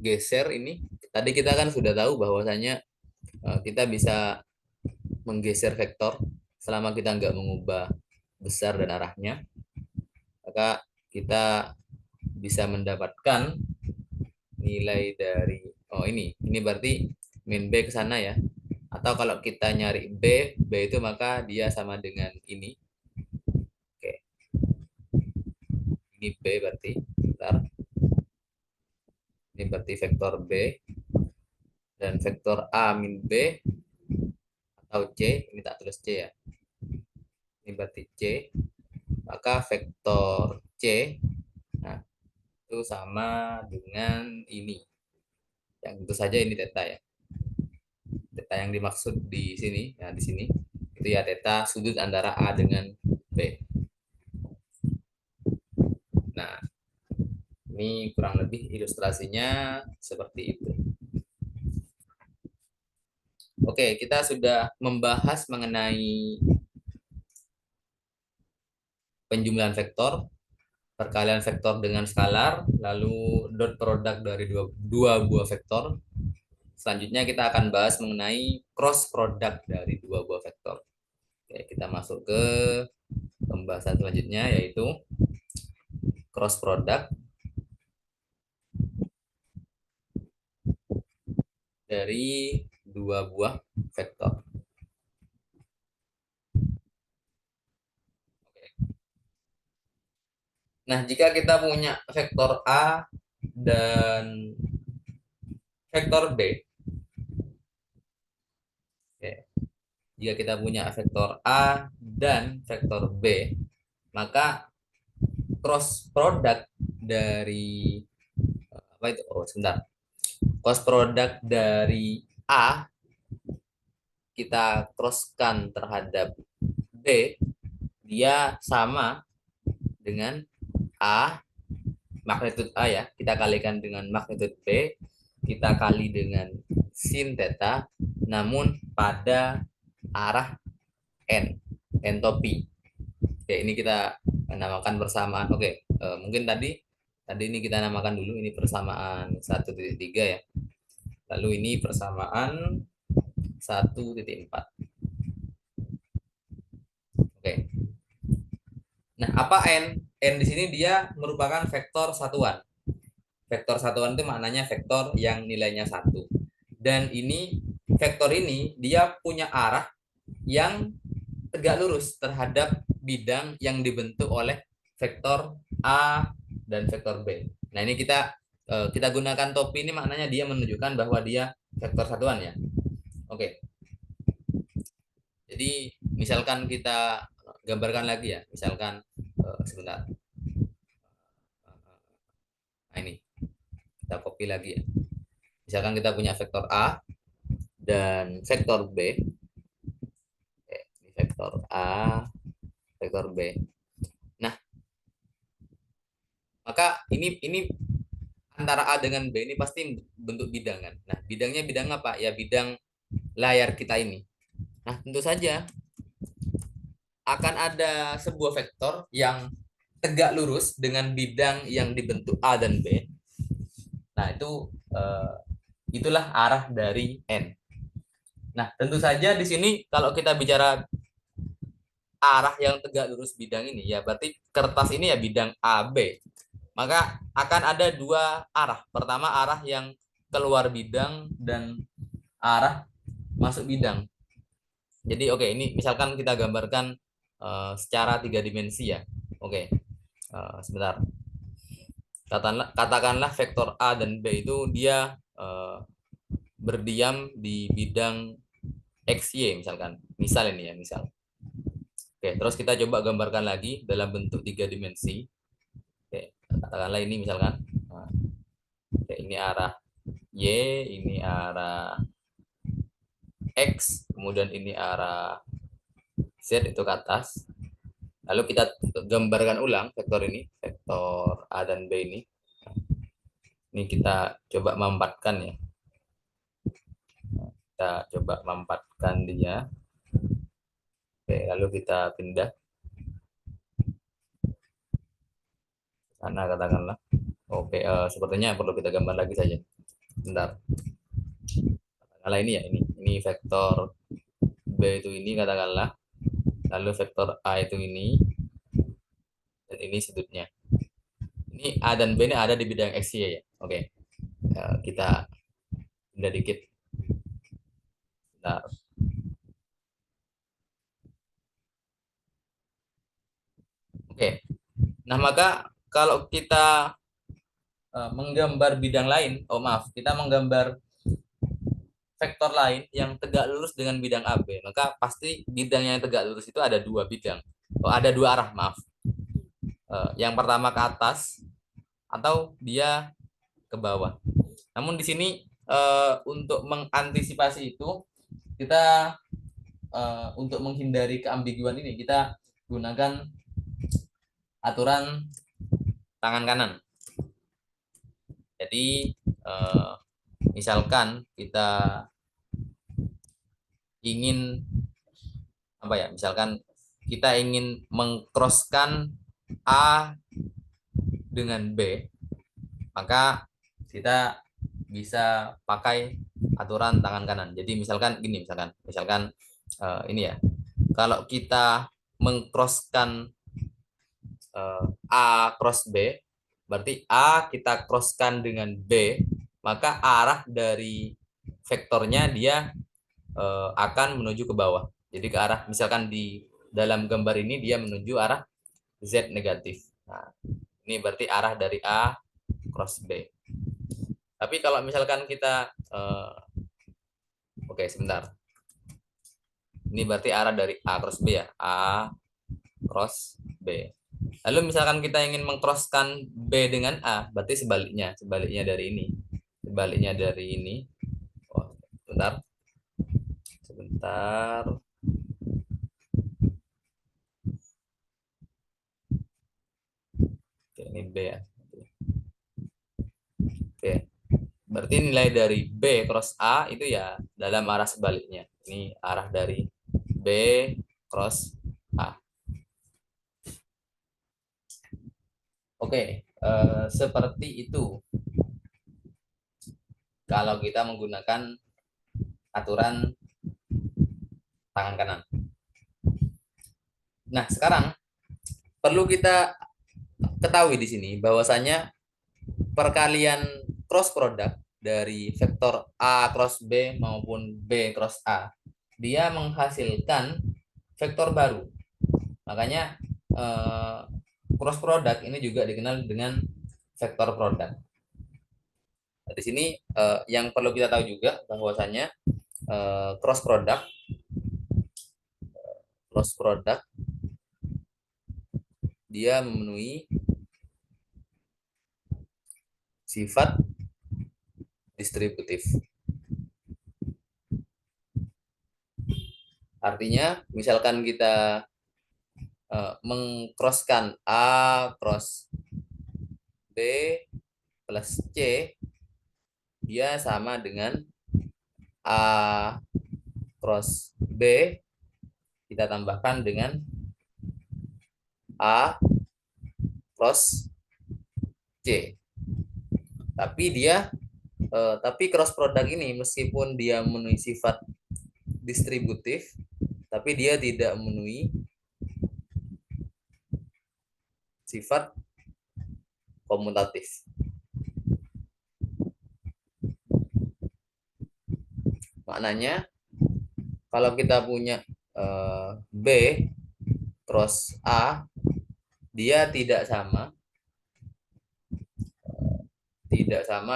geser ini, tadi kita kan sudah tahu bahwasanya kita bisa menggeser vektor selama kita nggak mengubah besar dan arahnya, maka kita bisa mendapatkan nilai dari ini berarti min B ke sana ya. Atau kalau kita nyari B itu maka dia sama dengan ini. Oke, ini B berarti. Bentar. Ini berarti vektor B dan vektor A min B atau C, ini tak tulis C ya. Ini berarti C. Maka vektor C nah itu sama dengan ini. Yang tentu saja ini theta ya. Theta yang dimaksud di sini, ya di sini itu ya theta sudut antara A dengan B. Nah, ini kurang lebih ilustrasinya seperti itu. Oke, kita sudah membahas mengenai penjumlahan vektor, perkalian vektor dengan skalar, lalu dot produk dari dua buah vektor. Selanjutnya kita akan bahas mengenai cross product dari dua buah vektor. Oke, kita masuk ke pembahasan selanjutnya yaitu cross product dari dua buah vektor. Nah, jika kita punya vektor A dan vektor B, jika kita punya vektor A dan vektor B, maka cross product dari apa itu? Sebentar. Cross product dari A kita crosskan terhadap B, dia sama dengan A, magnitude A ya, kita kalikan dengan magnitude B, kita kali dengan sin theta, namun pada arah N, entopi. Oke, ini kita namakan persamaan. Oke, mungkin tadi ini kita namakan dulu, ini persamaan 1.3 ya. Lalu ini persamaan 1.4. Oke. Nah, apa N? N di sini dia merupakan vektor satuan. Vektor satuan itu maknanya vektor yang nilainya 1. Dan ini vektor ini dia punya arah yang tegak lurus terhadap bidang yang dibentuk oleh vektor A dan vektor B. Nah, ini kita kita gunakan topi ini maknanya dia menunjukkan bahwa dia vektor satuan ya. Oke. Jadi misalkan kita gambarkan lagi ya. Misalkan sebentar. Nah ini kita copy lagi ya. Misalkan kita punya vektor A dan vektor B. Oke, ini vektor A, vektor B. Nah, maka ini antara A dengan B ini pasti bentuk bidangan. Nah, bidangnya bidang apa? Ya bidang layar kita ini. Nah, tentu saja akan ada sebuah vektor yang tegak lurus dengan bidang yang dibentuk A dan B. Nah, itulah arah dari N. Nah, tentu saja di sini kalau kita bicara arah yang tegak lurus bidang ini, ya berarti kertas ini ya bidang AB. Maka akan ada dua arah. Pertama arah yang keluar bidang dan arah masuk bidang. Jadi oke, ini misalkan kita gambarkan secara 3 dimensi ya. Oke, sebentar. Katakanlah vektor A dan B itu dia berdiam di bidang XY misalkan. Misal ini ya, misal. Oke, terus kita coba gambarkan lagi dalam bentuk 3 dimensi. Oke, katakanlah ini misalkan. Nah, oke, ini arah Y, ini arah X, kemudian ini arah Z itu ke atas. Lalu kita gambarkan ulang vektor ini, vektor A dan B ini. Ini kita coba mampatkan ya. Kita coba mampatkan dia. Oke, lalu kita pindah sana katakanlah. Oke, sepertinya perlu kita gambar lagi saja. Bentar. Katakanlah ini ya, ini vektor B itu ini katakanlah. Lalu vektor A itu ini. Dan ini sudutnya. Ini A dan B ini ada di bidang X ya. Oke. Kita pindah dikit. Bentar. Oke. Nah, maka kalau kita menggambar bidang lain, oh maaf, kita menggambar vektor lain yang tegak lurus dengan bidang AB, maka pasti bidang yang tegak lurus itu ada dua bidang. Oh, ada dua arah, maaf. Yang pertama ke atas atau dia ke bawah. Namun di sini untuk mengantisipasi itu kita untuk menghindari keambiguan ini kita gunakan aturan tangan kanan. Jadi misalkan kita ingin apa ya? Misalkan kita ingin mengcrosskan A dengan B, maka kita bisa pakai aturan tangan kanan. Jadi misalkan gini, misalkan ini ya. Kalau kita mengcrosskan A cross B, berarti A kita crosskan dengan B, maka arah dari vektornya dia akan menuju ke bawah. Jadi ke arah, misalkan di dalam gambar ini dia menuju arah Z negatif. Nah, ini berarti arah dari A cross B. Tapi kalau misalkan kita, oke sebentar. Ini berarti arah dari A cross B ya, A cross B. Lalu misalkan kita ingin mengcrosskan B dengan A, berarti sebaliknya dari ini. Sebaliknya dari ini. Oh, sebentar. Oke, ini B ya. Oke. Berarti nilai dari B cross A itu ya dalam arah sebaliknya. Ini arah dari B cross A. Oke, seperti itu. Kalau kita menggunakan aturan tangan kanan. Nah, sekarang perlu kita ketahui di sini bahwasanya perkalian cross product dari vektor A cross B maupun B cross A, dia menghasilkan vektor baru. Makanya cross product ini juga dikenal dengan vektor product. Nah, di sini yang perlu kita tahu juga bahwasanya cross product dia memenuhi sifat distributif. Artinya, misalkan kita mengcrosskan A cross B plus C, dia sama dengan A cross B kita tambahkan dengan A cross C. Tapi cross product ini meskipun dia memenuhi sifat distributif, tapi dia tidak memenuhi sifat komutatif. Maknanya kalau kita punya B cross A, dia tidak sama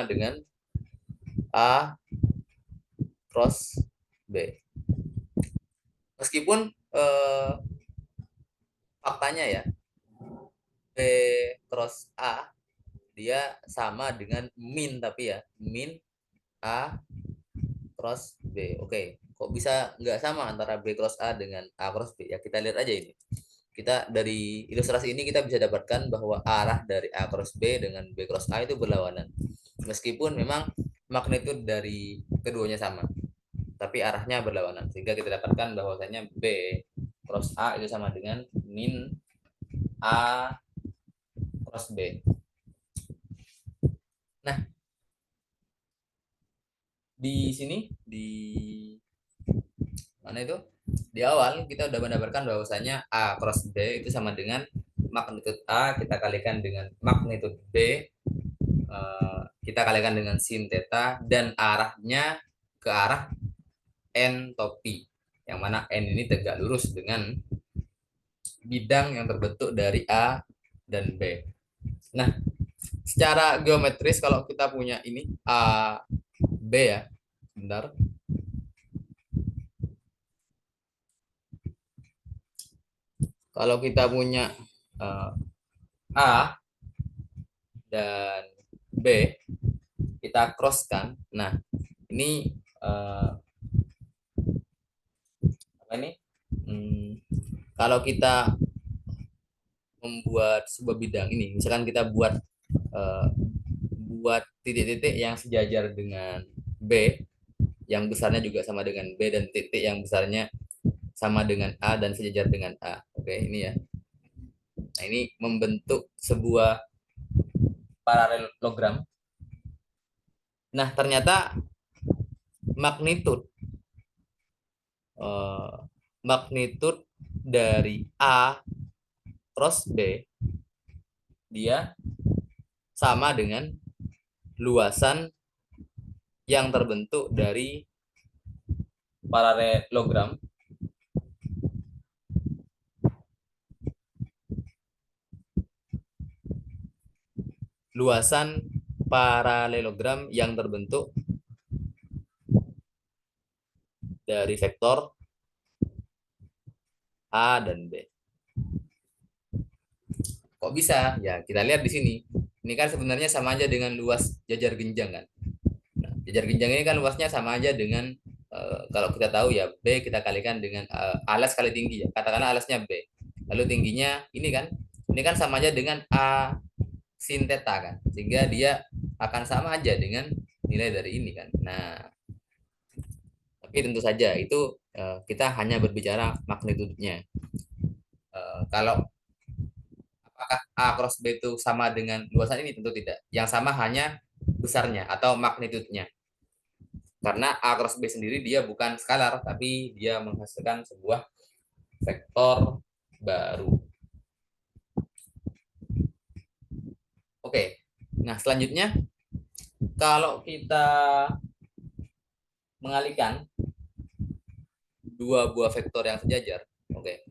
dengan A cross B. Meskipun faktanya ya, B cross A dia sama dengan min, tapi ya min A cross B. Oke, kok bisa nggak sama antara B cross A dengan A cross B? Ya kita lihat aja ini. Kita dari ilustrasi ini kita bisa dapatkan bahwa arah dari A cross B dengan B cross A itu berlawanan. Meskipun memang magnitude dari keduanya sama, tapi arahnya berlawanan. Sehingga kita dapatkan bahwasanya B cross A itu sama dengan min A cross B. Nah, di sini di mana itu? Di awal kita udah mendapatkan bahwasanya A cross B itu sama dengan magnitude A kita kalikan dengan magnitude B, kita kalikan dengan sin theta, dan arahnya ke arah n topi, yang mana n ini tegak lurus dengan bidang yang terbentuk dari A dan B. Nah, secara geometris kalau kita punya ini A B ya, bentar. Kalau kita punya A dan B, kita crosskan. Nah, ini apa ini? Kalau kita membuat sebuah bidang ini, misalkan kita buat titik-titik yang sejajar dengan B, yang besarnya juga sama dengan B, dan titik yang besarnya sama dengan A dan sejajar dengan A. Oke, ini ya. Nah, ini membentuk sebuah paralelogram. Nah, ternyata magnitud eh, magnitud dari A cross B dia sama dengan luasan yang terbentuk dari paralelogram yang terbentuk dari vektor A dan B. Kok bisa? Ya, kita lihat di sini. Ini kan sebenarnya sama aja dengan luas jajar genjang kan. Nah, jajar genjang ini kan luasnya sama aja dengan kalau kita tahu ya B kita kalikan dengan alas kali tinggi ya. Katakanlah alasnya B. Lalu tingginya ini kan. Ini kan sama aja dengan A sin theta kan. Sehingga dia akan sama aja dengan nilai dari ini kan. Nah, tapi tentu saja itu kita hanya berbicara magnitudenya. Kalau apakah A cross B itu sama dengan luasan ini? Tentu tidak. Yang sama hanya besarnya atau magnitudenya. Karena A cross B sendiri dia bukan skalar, tapi dia menghasilkan sebuah vektor baru. Oke, nah selanjutnya kalau kita mengalihkan dua buah vektor yang sejajar, oke.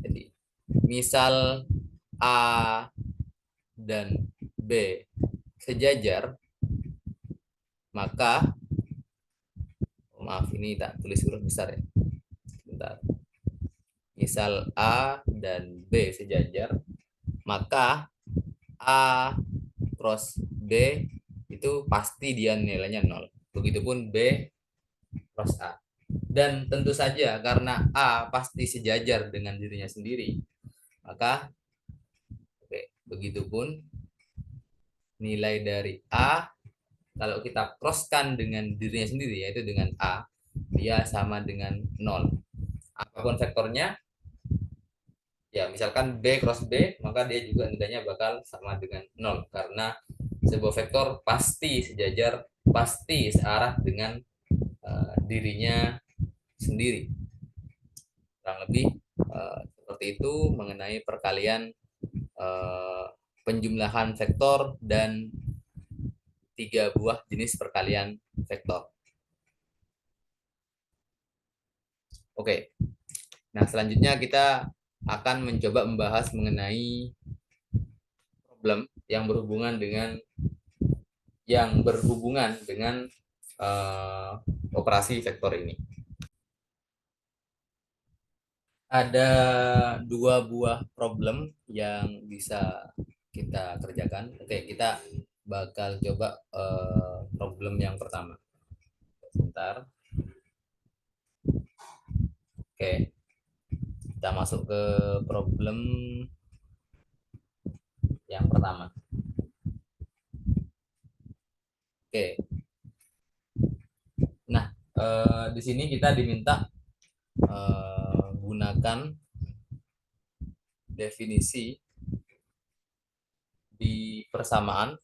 Jadi misal A dan B sejajar, maka maaf ini tak tulis huruf besar ya. Bentar. Misal A dan B sejajar, maka A cross B itu pasti dia nilainya 0. Begitupun B cross A. Dan tentu saja karena A pasti sejajar dengan dirinya sendiri, maka begitupun nilai dari A kalau kita crosskan dengan dirinya sendiri yaitu dengan A, dia sama dengan 0. Apapun vektornya, ya misalkan B cross B, maka dia juga nilainya bakal sama dengan 0 karena sebuah vektor pasti sejajar, pasti searah dengan dirinya sendiri. Kurang lebih seperti itu mengenai perkalian penjumlahan vektor dan 3 buah jenis perkalian vektor. Oke. Nah, selanjutnya kita akan mencoba membahas mengenai problem yang berhubungan dengan operasi vektor ini. Ada 2 buah problem yang bisa kita kerjakan. Oke, kita bakal coba problem yang pertama. Sebentar. Oke, kita masuk ke problem yang pertama. Oke. Nah, di sini kita diminta gunakan definisi di persamaan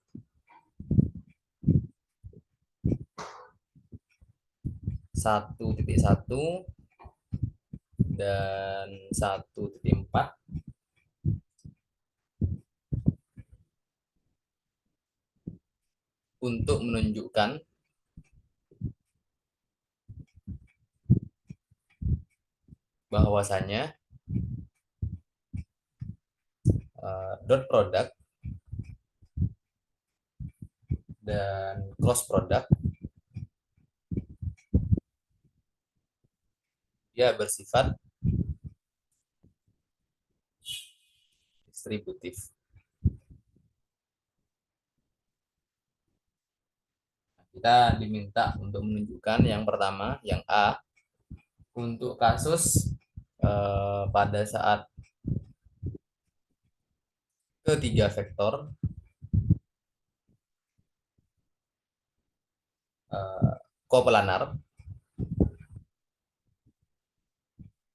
satu titik satu dan 1.4 untuk menunjukkan bahwasanya dot product dan cross product dia bersifat distributif. Kita diminta untuk menunjukkan yang pertama, yang A, untuk kasus pada saat ketiga vektor koplanar.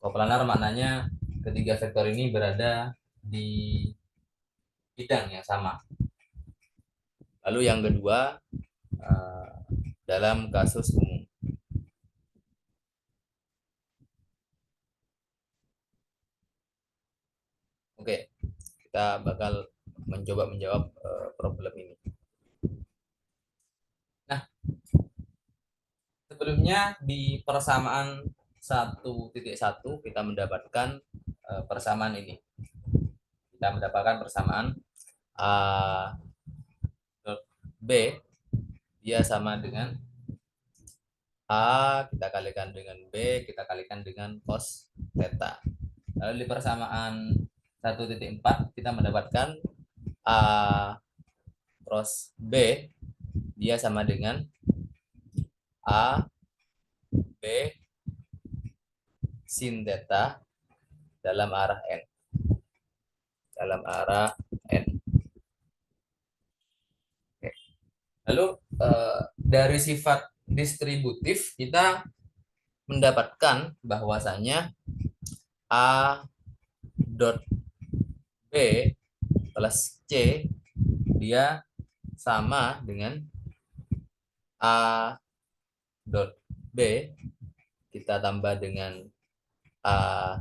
Koplanar maknanya ketiga vektor ini berada di bidang yang sama. Lalu yang kedua, dalam kasus umum. Oke, kita bakal mencoba menjawab problem ini. Nah, sebelumnya di persamaan 1.1 kita mendapatkan persamaan ini. Kita mendapatkan persamaan A B dia sama dengan A kita kalikan dengan B kita kalikan dengan cos theta. Lalu di persamaan 1.4 kita mendapatkan A cross B dia sama dengan A B sin theta dalam arah N. Dalam arah N. Oke. Lalu dari sifat distributif kita mendapatkan bahwasanya A dot B plus C dia sama dengan A dot B kita tambah dengan A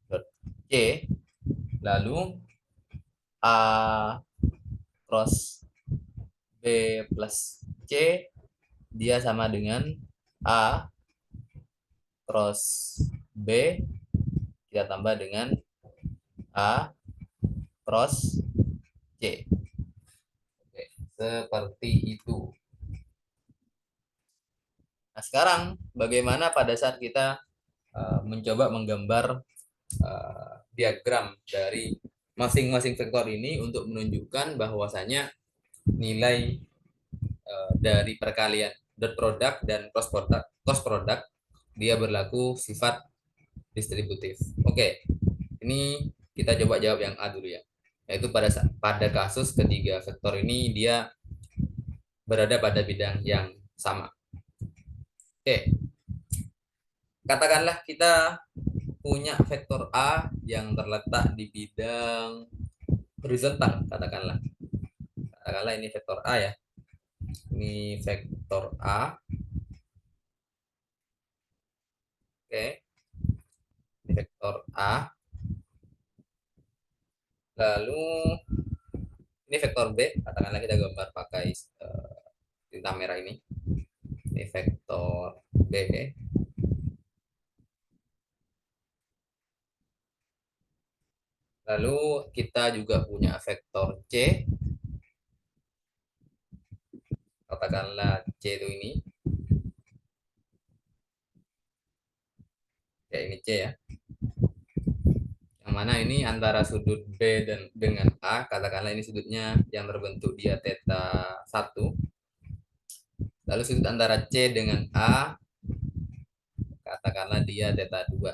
dot C lalu A cross B plus C dia sama dengan A cross B kita tambah dengan A cross C. Oke, seperti itu. Nah, sekarang bagaimana pada saat kita mencoba menggambar diagram dari masing-masing vektor ini untuk menunjukkan bahwasanya nilai dari perkalian dot product dan cross product dia berlaku sifat distributif. Oke, ini kita coba jawab yang A dulu ya. Yaitu pada kasus ketiga vektor ini dia berada pada bidang yang sama. Oke, katakanlah kita punya vektor A yang terletak di bidang horizontal, katakanlah. Katakanlah ini vektor A ya. Ini vektor A. Oke, ini vektor A. Lalu ini vektor B, katakanlah kita gambar pakai tinta merah ini. Ini vektor B. Lalu kita juga punya vektor C. Katakanlah C itu ini. Ya, ini C ya. Yang mana ini antara sudut B dan dengan A, katakanlah ini sudutnya yang terbentuk dia theta 1. Lalu sudut antara C dengan A, katakanlah dia theta 2.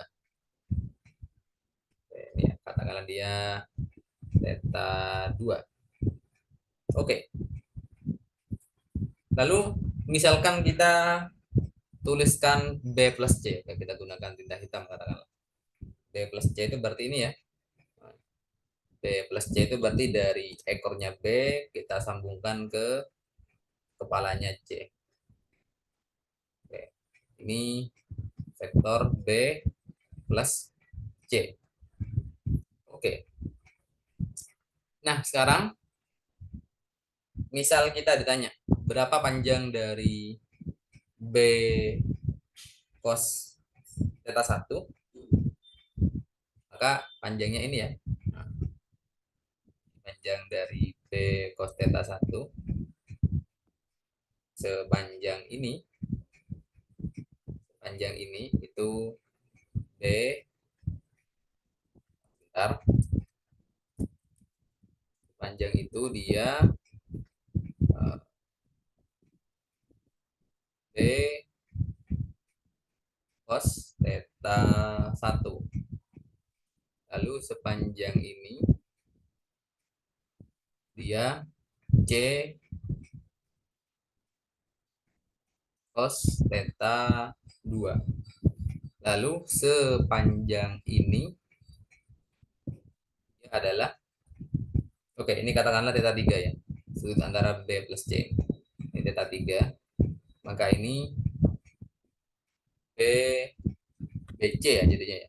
Ini ya, katakanlah dia theta 2. Oke. Lalu misalkan kita tuliskan B plus C, kita gunakan tinta hitam katakanlah. B plus C itu berarti ini ya. B plus C itu berarti dari ekornya B kita sambungkan ke kepalanya C. Oke. Ini vektor B plus C. Oke. Nah, sekarang misal kita ditanya, berapa panjang dari B cos theta 1? Maka panjangnya ini ya. Nah, panjang dari B cos theta 1 sepanjang ini. Panjang ini itu B, bentar, panjang itu dia B cos theta 1. Lalu sepanjang ini dia C cos theta 2. Lalu sepanjang ini adalah, oke, ini katakanlah theta 3 ya. Sudut antara B plus C. Ini theta 3. Maka ini B BC ya jadinya ya.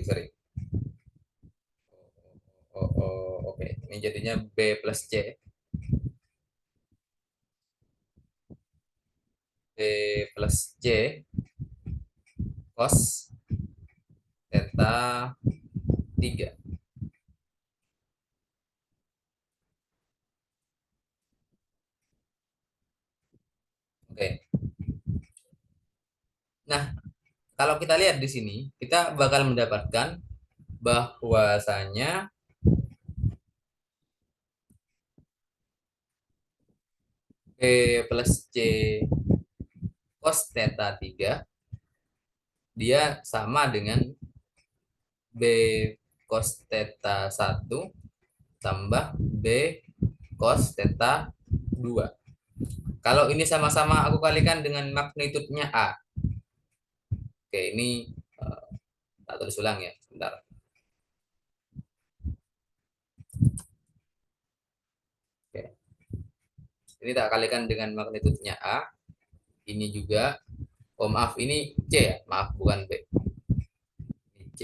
Sorry. Oke. Ini jadinya B plus C. B plus C cos theta 3. Oke. Nah, kalau kita lihat di sini, kita bakal mendapatkan bahwasanya B plus C cos theta 3 dia sama dengan B cos theta 1 tambah B cos theta 2. Kalau ini sama-sama aku kalikan dengan magnitudenya A. Oke, ini tak tulis ulang ya, sebentar. Oke. Ini tak kalikan dengan magnitudenya A. Ini juga, oh maaf, ini C ya, maaf bukan B. Ini C.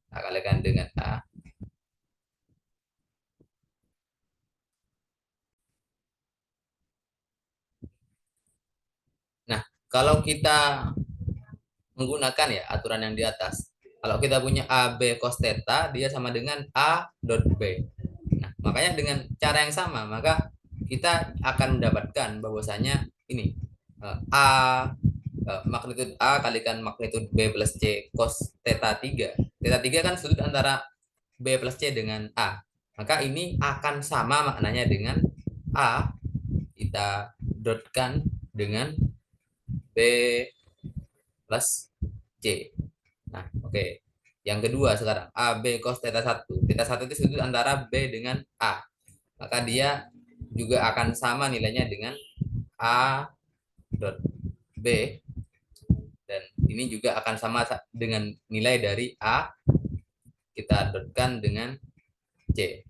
Tak kalikan dengan A. Nah, kalau kita menggunakan ya aturan yang di atas, kalau kita punya AB cos theta, dia sama dengan A dot B. Nah, makanya dengan cara yang sama, maka kita akan mendapatkan bahwasanya ini A magnitude A kalikan magnitude B plus C cos theta 3. Theta 3 kan sudut antara B plus C dengan A. Maka ini akan sama maknanya dengan A kita dotkan dengan B plus C. Nah, oke. Yang kedua sekarang AB cos theta 1. Theta 1 itu sudut antara B dengan A. Maka dia juga akan sama nilainya dengan A dot B, dan ini juga akan sama dengan nilai dari A kita dotkan dengan C.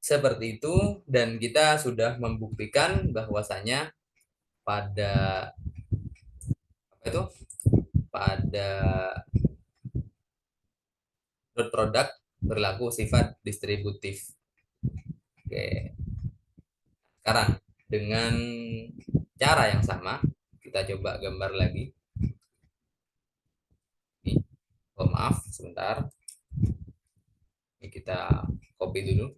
Seperti itu, dan kita sudah membuktikan bahwasanya pada apa itu? Pada dot product berlaku sifat distributif. Oke. Sekarang dengan cara yang sama kita coba gambar lagi. Ini, oh maaf, sebentar. Ini kita copy dulu.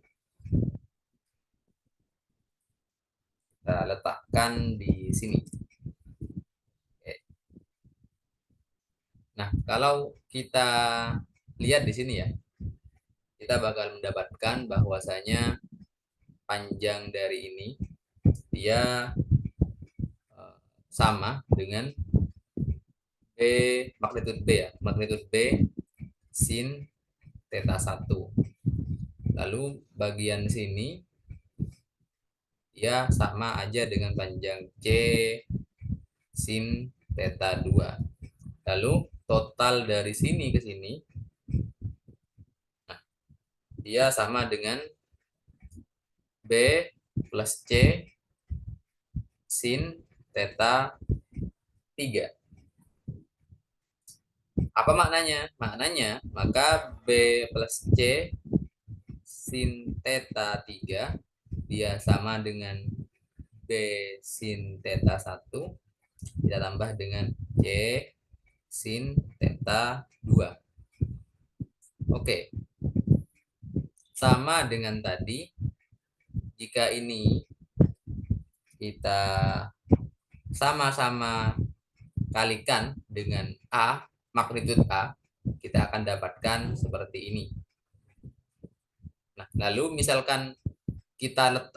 Kita letakkan di sini. Oke. Nah, kalau kita lihat di sini ya, kita bakal mendapatkan bahwasanya panjang dari ini dia sama dengan B magnitude B ya, magnitude B sin theta 1. Lalu bagian sini dia sama aja dengan panjang C sin theta 2. Lalu total dari sini ke sini nah, dia sama dengan B plus C sin theta 3. Apa maknanya? Maknanya maka B plus C sin theta 3 dia sama dengan B sin theta 1 kita tambah dengan C sin theta 2. Oke. Sama dengan tadi, jika ini kita sama-sama kalikan dengan A, magnitude A, kita akan dapatkan seperti ini. Nah, lalu misalkan kita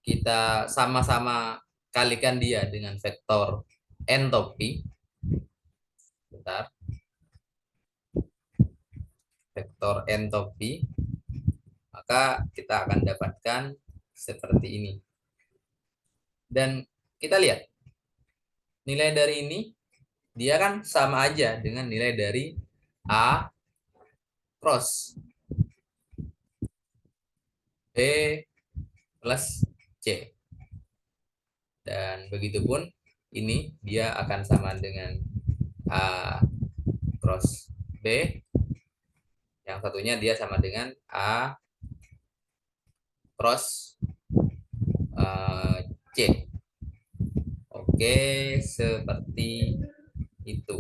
kita sama-sama kalikan dia dengan vektor entropi. Bentar. Vektor entropi, maka kita akan dapatkan seperti ini. Dan kita lihat nilai dari ini dia kan sama aja dengan nilai dari A cross B plus C. Dan begitupun ini dia akan sama dengan A cross B. Yang satunya dia sama dengan A cross C. Oke, seperti itu.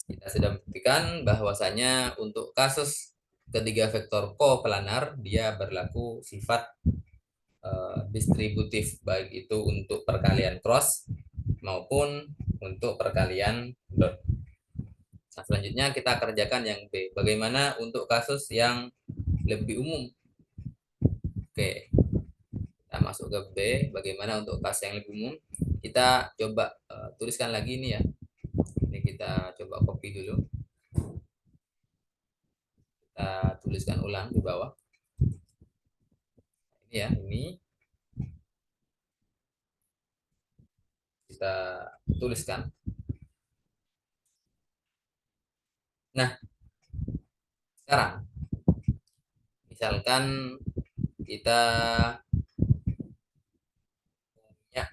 Kita sudah buktikan bahwasanya untuk kasus ketiga vektor koplanar dia berlaku sifat distributif, baik itu untuk perkalian cross maupun untuk perkalian dot. Nah, selanjutnya kita kerjakan yang B. Bagaimana untuk kasus yang lebih umum? Oke, kita masuk ke B. Bagaimana untuk kasus yang lebih umum? Kita coba tuliskan lagi ini ya. Ini kita coba copy dulu. Kita tuliskan ulang di bawah. Ini ya, ini kita tuliskan. Nah, sekarang misalkan kita punya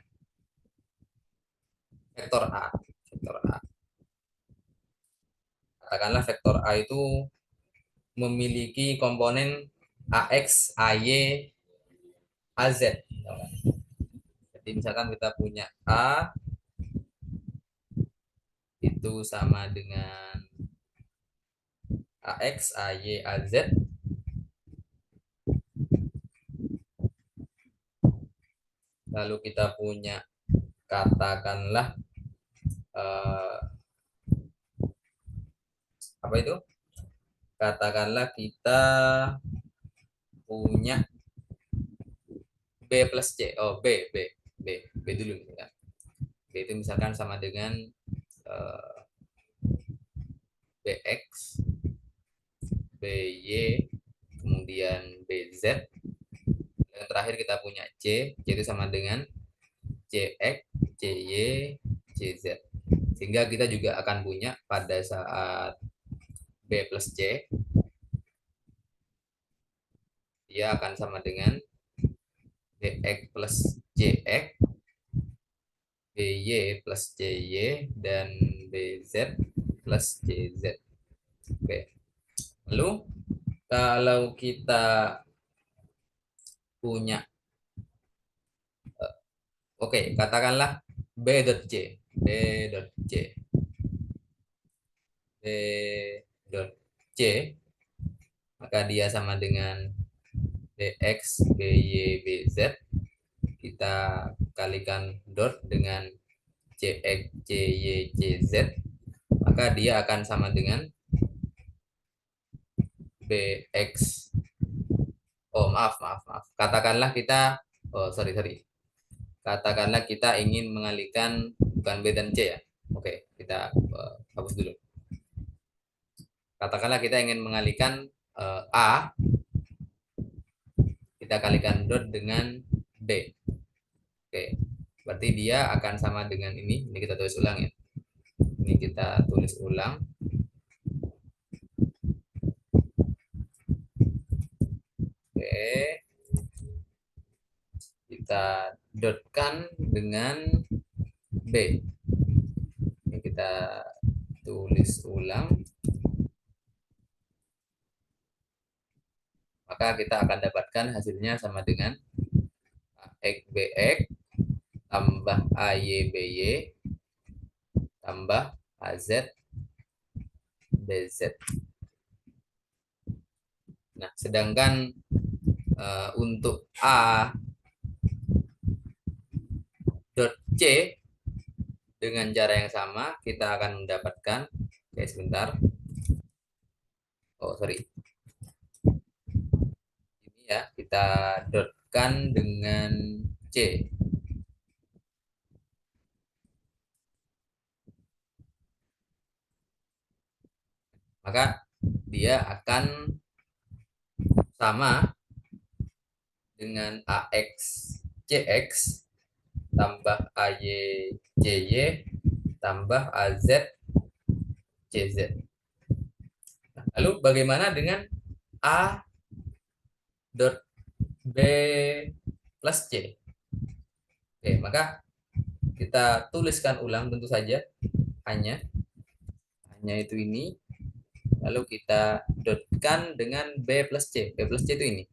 vektor A. Vektor A. Katakanlah vektor A itu memiliki komponen AX, AY, AZ. Jadi misalkan kita punya A itu sama dengan AX, AY, AZ. lalu kita punya katakanlah eh, apa itu? Katakanlah kita punya B plus C. Oh, B dulu ya. B itu misalkan sama dengan eh, BX, BY, kemudian BZ. Yang terakhir kita punya C itu sama dengan CX, CY, CZ. Sehingga kita juga akan punya pada saat B plus C, dia akan sama dengan BX plus CX, BY plus CY, dan BZ plus CZ. Oke. Lalu kalau kita punya, oke, katakanlah B.C, B.C, B.C, maka dia sama dengan BX, BY, BZ. Kita kalikan dot dengan CX, CY, CZ, maka dia akan sama dengan BX. Oh, maaf. Katakanlah kita, oh, sorry. Katakanlah kita ingin mengalihkan bukan B dan C ya. Oke, kita hapus dulu. Katakanlah kita ingin mengalihkan A, kita kalikan dot dengan B. Oke, berarti dia akan sama dengan ini. Ini kita tulis ulang ya. Ini kita tulis ulang. Oke, kita dotkan dengan B. Ini kita tulis ulang. Maka kita akan dapatkan hasilnya sama dengan AX BX tambah AY BY tambah AZ BZ. Nah, sedangkan untuk A dot C dengan cara yang sama kita akan mendapatkan, oke sebentar, oh sorry, ini ya kita dotkan dengan C, maka dia akan sama dengan AX CX tambah AY CY tambah AZ CZ. Nah, lalu bagaimana dengan A dot B plus C? Oke, maka kita tuliskan ulang tentu saja hanya itu ini, lalu kita dotkan dengan B plus C. B plus C itu ini.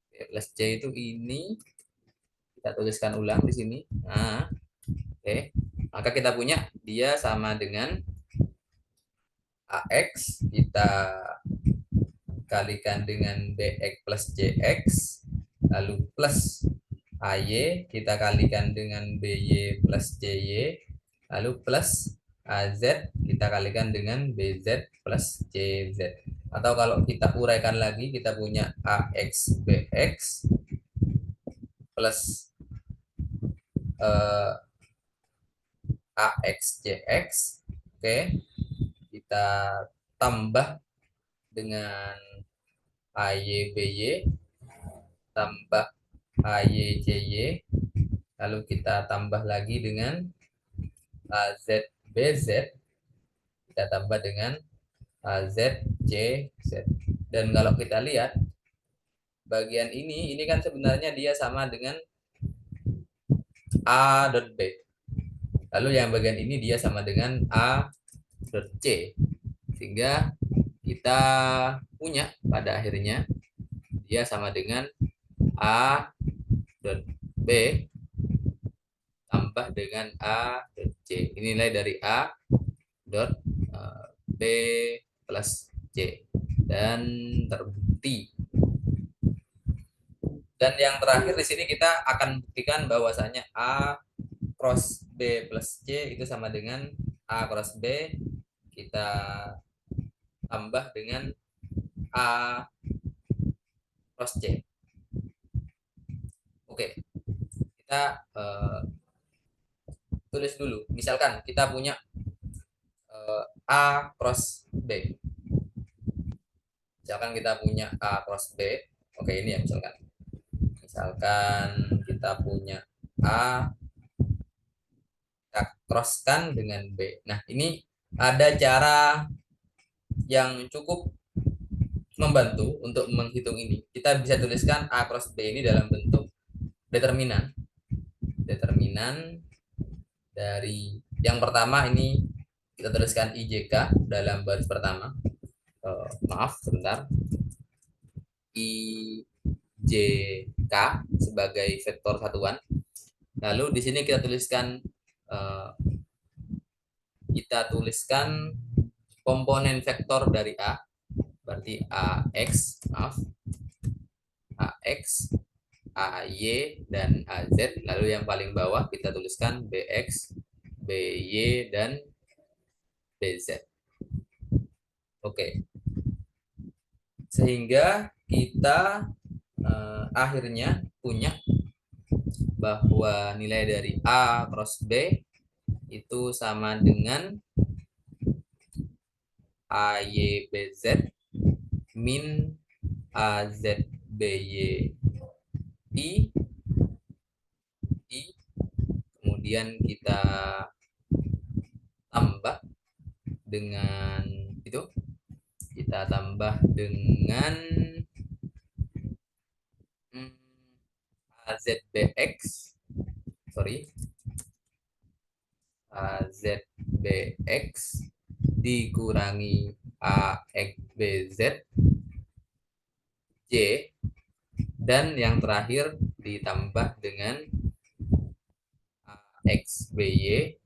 B plus C itu ini, kita tuliskan ulang di sini. Nah, oke. Maka kita punya dia sama dengan AX, kita kalikan dengan BX plus CX, lalu plus AY, kita kalikan dengan BY plus CY, lalu plus AZ, kita kalikan dengan BZ plus CZ. Atau kalau kita uraikan lagi, kita punya AX BX plus AX CX. Oke, kita tambah dengan AY BY tambah AY CY, lalu kita tambah lagi dengan AZ BZ, kita tambah dengan AZ CZ. Dan kalau kita lihat bagian ini kan sebenarnya dia sama dengan A dot B. Lalu yang bagian ini dia sama dengan A dot C. Sehingga kita punya pada akhirnya dia sama dengan A dot B tambah dengan A dot C. Ini nilai dari A dot B plus C. Dan terbukti Dan yang terakhir di sini kita akan buktikan bahwasanya A cross B plus C itu sama dengan A cross B kita tambah dengan A cross C. Oke, kita tulis dulu. Misalkan kita punya A cross B. Misalkan kita punya A cross B. Oke, ini ya misalkan. Misalkan kita punya A, kita crosskan dengan B. Nah, ini ada cara yang cukup membantu untuk menghitung ini. Kita bisa tuliskan A cross B ini dalam bentuk determinan. Determinan dari yang pertama ini kita tuliskan IJK dalam baris pertama. Maaf, sebentar. IJK sebagai vektor satuan. Lalu di sini kita tuliskan komponen vektor dari A, berarti AX, maaf, AX, AY, dan AZ. Lalu yang paling bawah kita tuliskan BX, BY, dan BZ. Oke, sehingga kita akhirnya punya bahwa nilai dari A cross B itu sama dengan AYBZ min AZBY I, kemudian kita tambah dengan itu, kita tambah dengan AZBX, sorry, AZBX dikurangi AXBZ J, dan yang terakhir ditambah dengan AXBY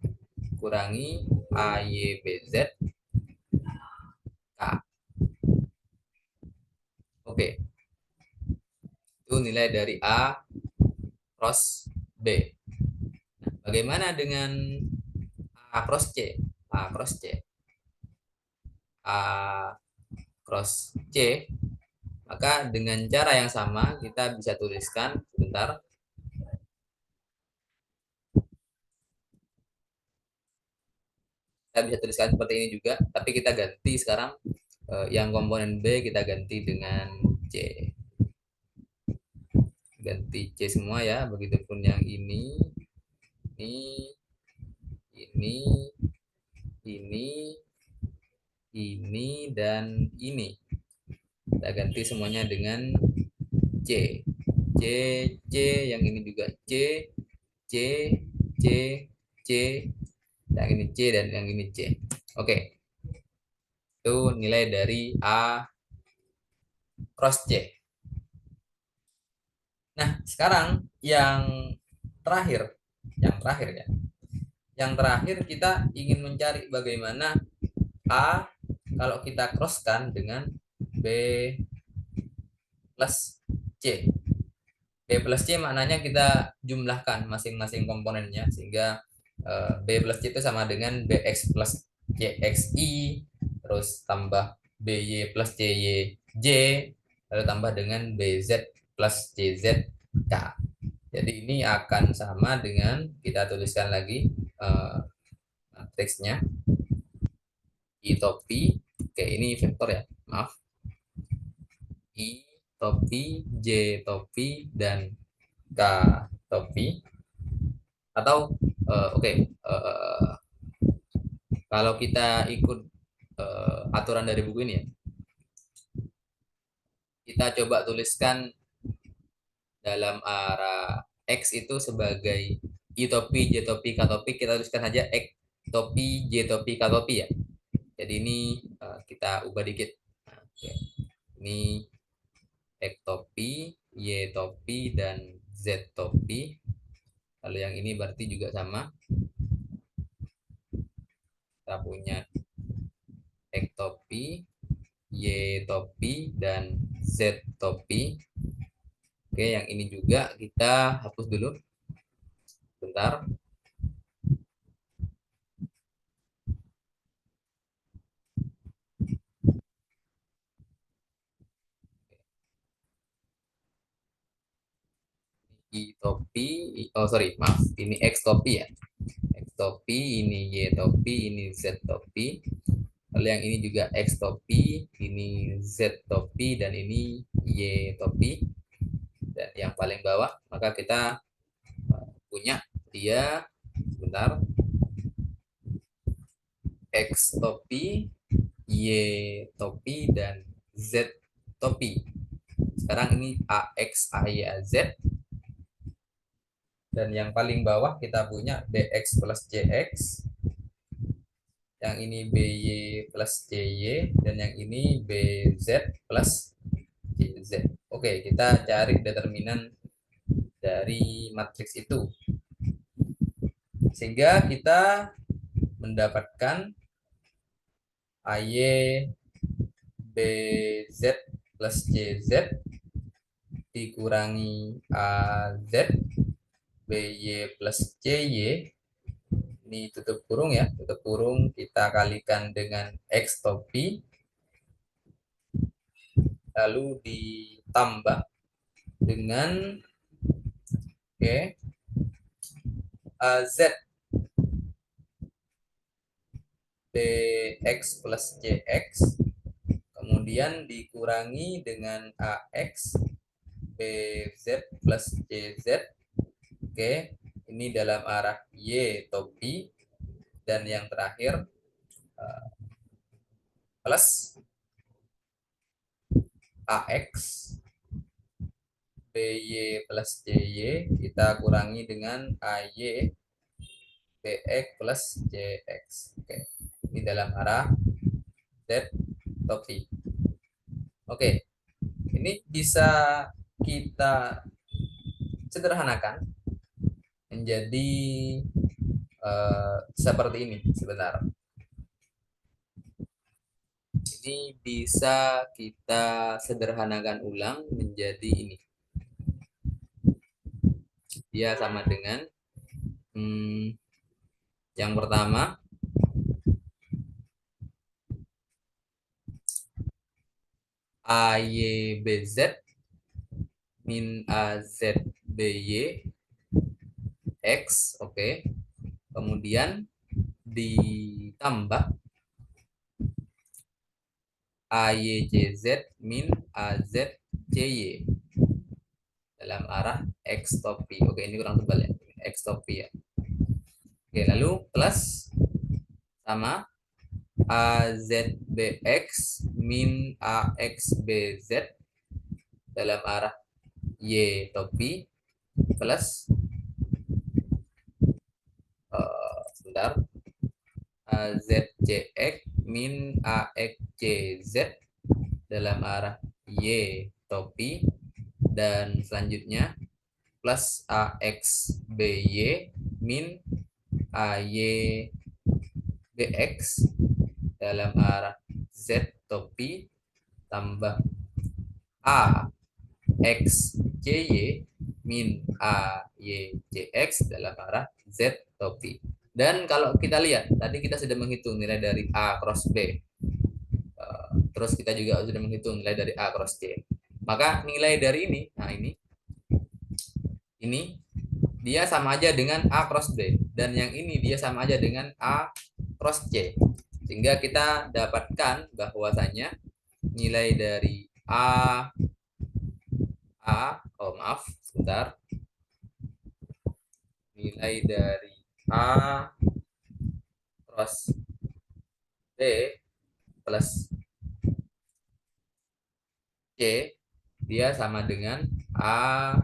kurangi AYBZ K. Oke, itu nilai dari A cross B. Nah, bagaimana dengan A cross C? A cross C. A cross C, maka dengan cara yang sama kita bisa tuliskan, sebentar, kita bisa tuliskan seperti ini juga, tapi kita ganti sekarang yang komponen B kita ganti dengan C. Ganti C semua ya, begitupun yang ini, ini, ini, dan ini. Kita ganti semuanya dengan C. C, C, yang ini juga C, C, C, C, yang ini C, dan yang ini C. Oke, itu nilai dari A cross C. Nah, sekarang terakhir ya. Yang terakhir kita ingin mencari bagaimana A kalau kita crosskan dengan B plus C. B plus C maknanya kita jumlahkan masing-masing komponennya, sehingga B plus C itu sama dengan BX plus CXI, terus tambah BY plus CYJ, lalu tambah dengan BZ plus CZK. Jadi ini akan sama dengan, kita tuliskan lagi matriksnya, I topi, oke ini vektor ya, maaf, I topi, J topi, dan K topi. Atau oke, kalau kita ikut aturan dari buku ini ya, kita coba tuliskan dalam arah X itu sebagai I topi, J topi, K topi, kita tuliskan saja X topi, J topi, K topi ya. Jadi ini kita ubah dikit. Nah, okay. Ini X topi, Y topi, dan Z topi. Lalu yang ini berarti juga sama. Kita punya X topi, Y topi, dan Z topi. Oke, Oke, yang ini juga kita hapus dulu. Bentar. I topi, oh sorry, maaf, ini X topi ya. X topi, ini Y topi, ini Z topi. Lalu yang ini juga X topi, ini Z topi, dan ini Y topi. Dan yang paling bawah, maka kita punya dia, sebentar, X topi, Y topi, dan Z topi. Sekarang ini AX, AY, AZ. Dan yang paling bawah kita punya BX plus CX. Yang ini BY plus CY. Dan yang ini BZ plus CZ. Oke, kita cari determinan dari matriks itu. Sehingga kita mendapatkan AY BZ plus CZ dikurangi AZ BY plus CY, ini tutup kurung ya, tutup kurung kita kalikan dengan X topi, lalu ditambah dengan AZ BX plus CX, kemudian dikurangi dengan AX BZ plus CZ. Oke, ini dalam arah Y topi. Dan yang terakhir plus AX BY plus CY, kita kurangi dengan AY BX plus CX. Oke, ini dalam arah Z topi. Oke, ini bisa kita sederhanakan menjadi seperti ini. Sebentar. Ini bisa kita sederhanakan ulang menjadi ini. Dia sama dengan yang pertama AYBZ min AZBY X, oke. Kemudian ditambah AYCZ min AZCY dalam arah X topi. Oke, ini kurang tebal ya. X topi ya. Oke, lalu plus sama AZBX min AXBZ dalam arah Y topi plus sebentar, AZCX min AXCZ dalam arah Y topi, dan selanjutnya plus AXBY min AYBX dalam arah Z topi tambah AXCY min AYCX dalam arah Z topi. Dan kalau kita lihat, tadi kita sudah menghitung nilai dari A cross B. Terus kita juga sudah menghitung nilai dari A cross C. Maka nilai dari ini, nah ini dia sama aja dengan A cross B. Dan yang ini dia sama aja dengan A cross C. Sehingga kita dapatkan bahwasanya nilai dari oh maaf, sebentar. Nilai dari A cross B plus C dia sama dengan A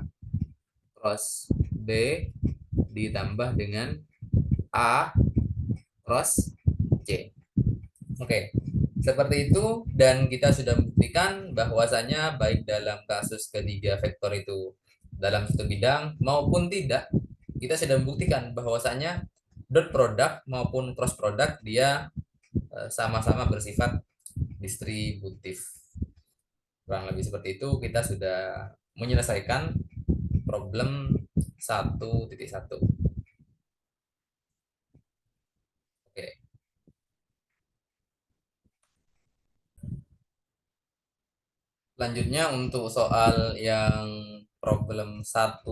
cross B ditambah dengan A cross C. Oke, seperti itu, dan kita sudah membuktikan bahwasanya baik dalam kasus ketiga vektor itu dalam satu bidang maupun tidak, kita sudah membuktikan bahwasanya dot product maupun cross product dia sama-sama bersifat distributif. Kurang lebih seperti itu, kita sudah menyelesaikan problem 1.1. Oke. Selanjutnya untuk soal yang problem 1.2.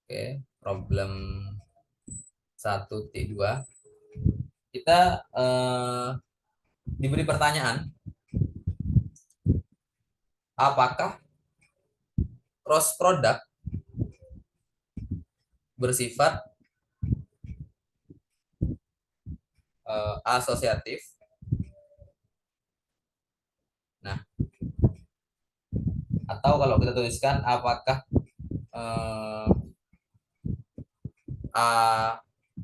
Oke, problem 1.2. Kita diberi pertanyaan, apakah cross product bersifat asosiatif? Nah, atau kalau kita tuliskan, apakah eh, A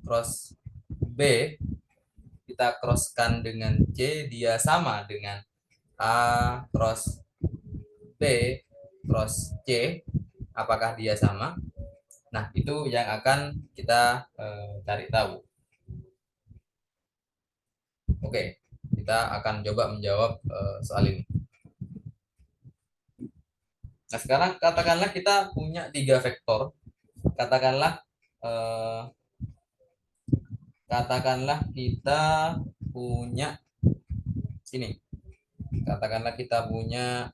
cross B kita crosskan dengan C, dia sama dengan A cross B cross C, apakah dia sama? Nah, itu yang akan kita cari tahu. Oke, kita akan coba menjawab soal ini. Nah, sekarang katakanlah kita punya 3 vektor. Katakanlah eh, katakanlah kita punya ini. Katakanlah kita punya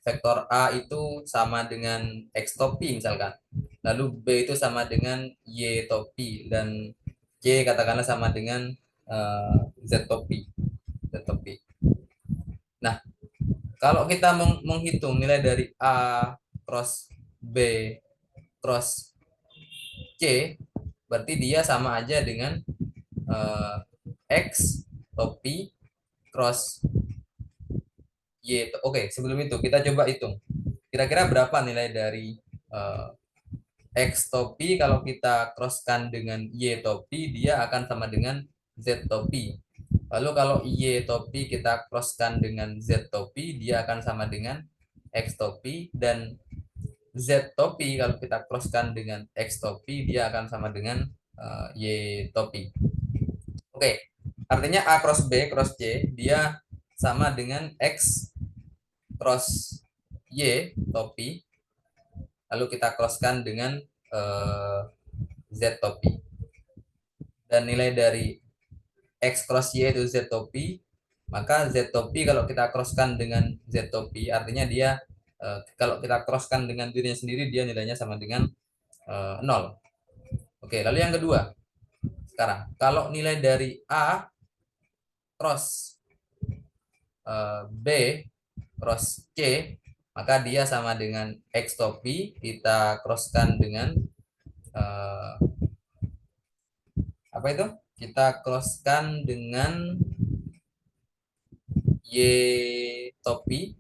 vektor A itu sama dengan X topi misalkan. Lalu B itu sama dengan Y topi dan C katakanlah sama dengan Z topi. Z topi. Nah, kalau kita menghitung nilai dari A cross B cross C, berarti dia sama aja dengan X topi cross Y. Oke, sebelum itu kita coba hitung. Kira-kira berapa nilai dari eh, X topi kalau kita crosskan dengan Y topi, dia akan sama dengan Z topi. Lalu kalau Y topi kita crosskan dengan Z topi, dia akan sama dengan X topi. Dan Z topi kalau kita crosskan dengan X topi, dia akan sama dengan Y topi. Oke, artinya A cross B cross C, dia sama dengan X cross Y topi. Lalu kita crosskan dengan Z topi. Dan nilai dari X cross Y itu Z topi, maka Z topi kalau kita crosskan dengan Z topi, artinya dia kalau kita crosskan dengan dirinya sendiri, dia nilainya sama dengan 0. Oke, lalu yang kedua. Sekarang, kalau nilai dari A cross B cross C, maka dia sama dengan X topi, kita crosskan dengan apa itu? Kita crosskan dengan Y topi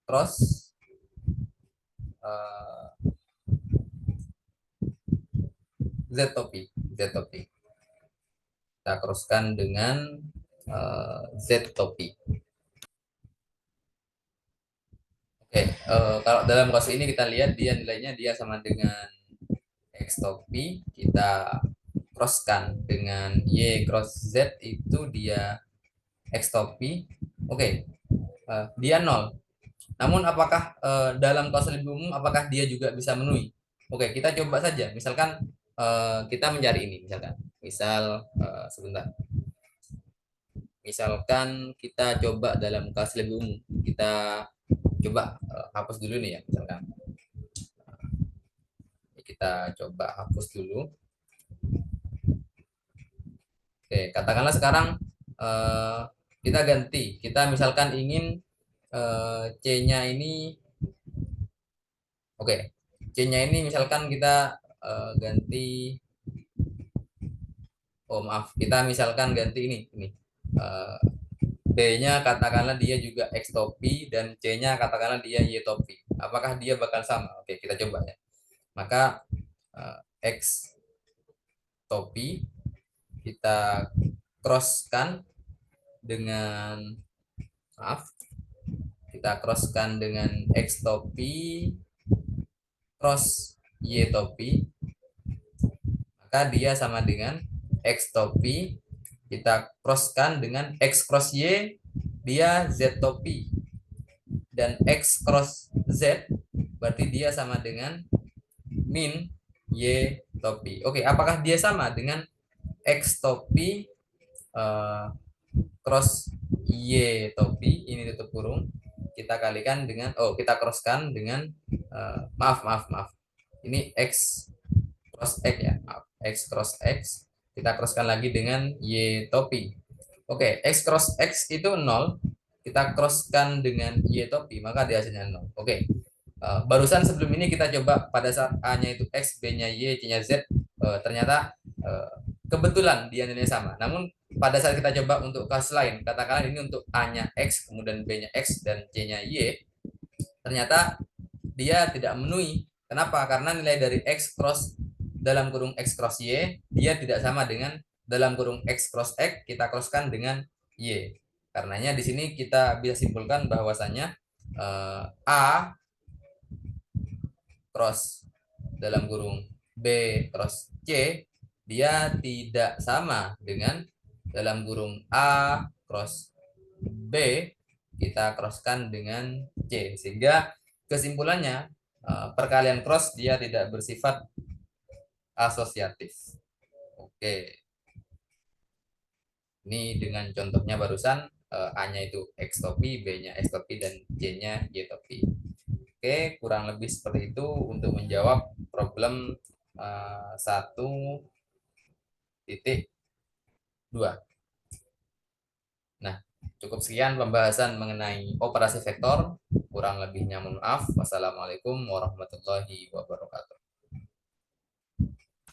cross Z topi. Z topi. Kita crosskan dengan Z topi. Oke, kalau dalam kasus ini kita lihat dia nilainya dia sama dengan X topi, kita crosskan dengan Y cross Z itu dia X topi. Oke, dia 0. Namun apakah dalam kasus lebih umum apakah dia juga bisa memenuhi? Oke, kita coba saja. Misalkan kita mencari ini misalkan. Sebentar. Misalkan kita coba dalam kasus lebih umum. Kita coba hapus dulu nih ya misalkan. Kita coba hapus dulu. Oke, katakanlah sekarang kita ganti. Kita misalkan ingin C-nya ini, oke, C-nya ini misalkan kita ganti, oh maaf, kita misalkan ganti ini. B-nya katakanlah dia juga X topi dan C-nya katakanlah dia Y topi. Apakah dia bakal sama? Oke, kita coba ya. Maka X topi kita crosskan dengan, maaf, kita crosskan dengan X topi cross Y topi, maka dia sama dengan X topi kita crosskan dengan X cross Y, dia Z topi. dan X cross Z berarti dia sama dengan min Y topi. Oke, apakah dia sama dengan X topi cross Y topi, ini tutup kurung, kita kalikan dengan, kita crosskan dengan, maaf, ini X cross X ya, maaf, X cross X, kita crosskan lagi dengan Y topi. Oke, X cross X itu 0, kita crosskan dengan Y topi, maka dia hasilnya 0. Oke, barusan sebelum ini kita coba pada saat A-nya itu X, B-nya Y, C-nya Z, ternyata kebetulan dia nilainya sama. Namun pada saat kita coba untuk kasus lain, katakanlah ini untuk A-nya X, kemudian B-nya X, dan C-nya Y, ternyata dia tidak memenuhi. Kenapa? Karena nilai dari X cross dalam kurung X cross Y, dia tidak sama dengan dalam kurung X cross X, kita crosskan dengan Y. Karenanya di sini kita bisa simpulkan bahwasanya A cross dalam kurung B cross C, dia tidak sama dengan dalam kurung A cross B, kita crosskan dengan C. Sehingga kesimpulannya, perkalian cross dia tidak bersifat asosiatif. Oke, ini dengan contohnya barusan, A-nya itu X topi, B-nya X topi, dan C-nya Y topi. Oke, kurang lebih seperti itu untuk menjawab problem 1.2. Nah, cukup sekian pembahasan mengenai operasi vektor. Kurang lebihnya mohon maaf. Wassalamualaikum warahmatullahi wabarakatuh.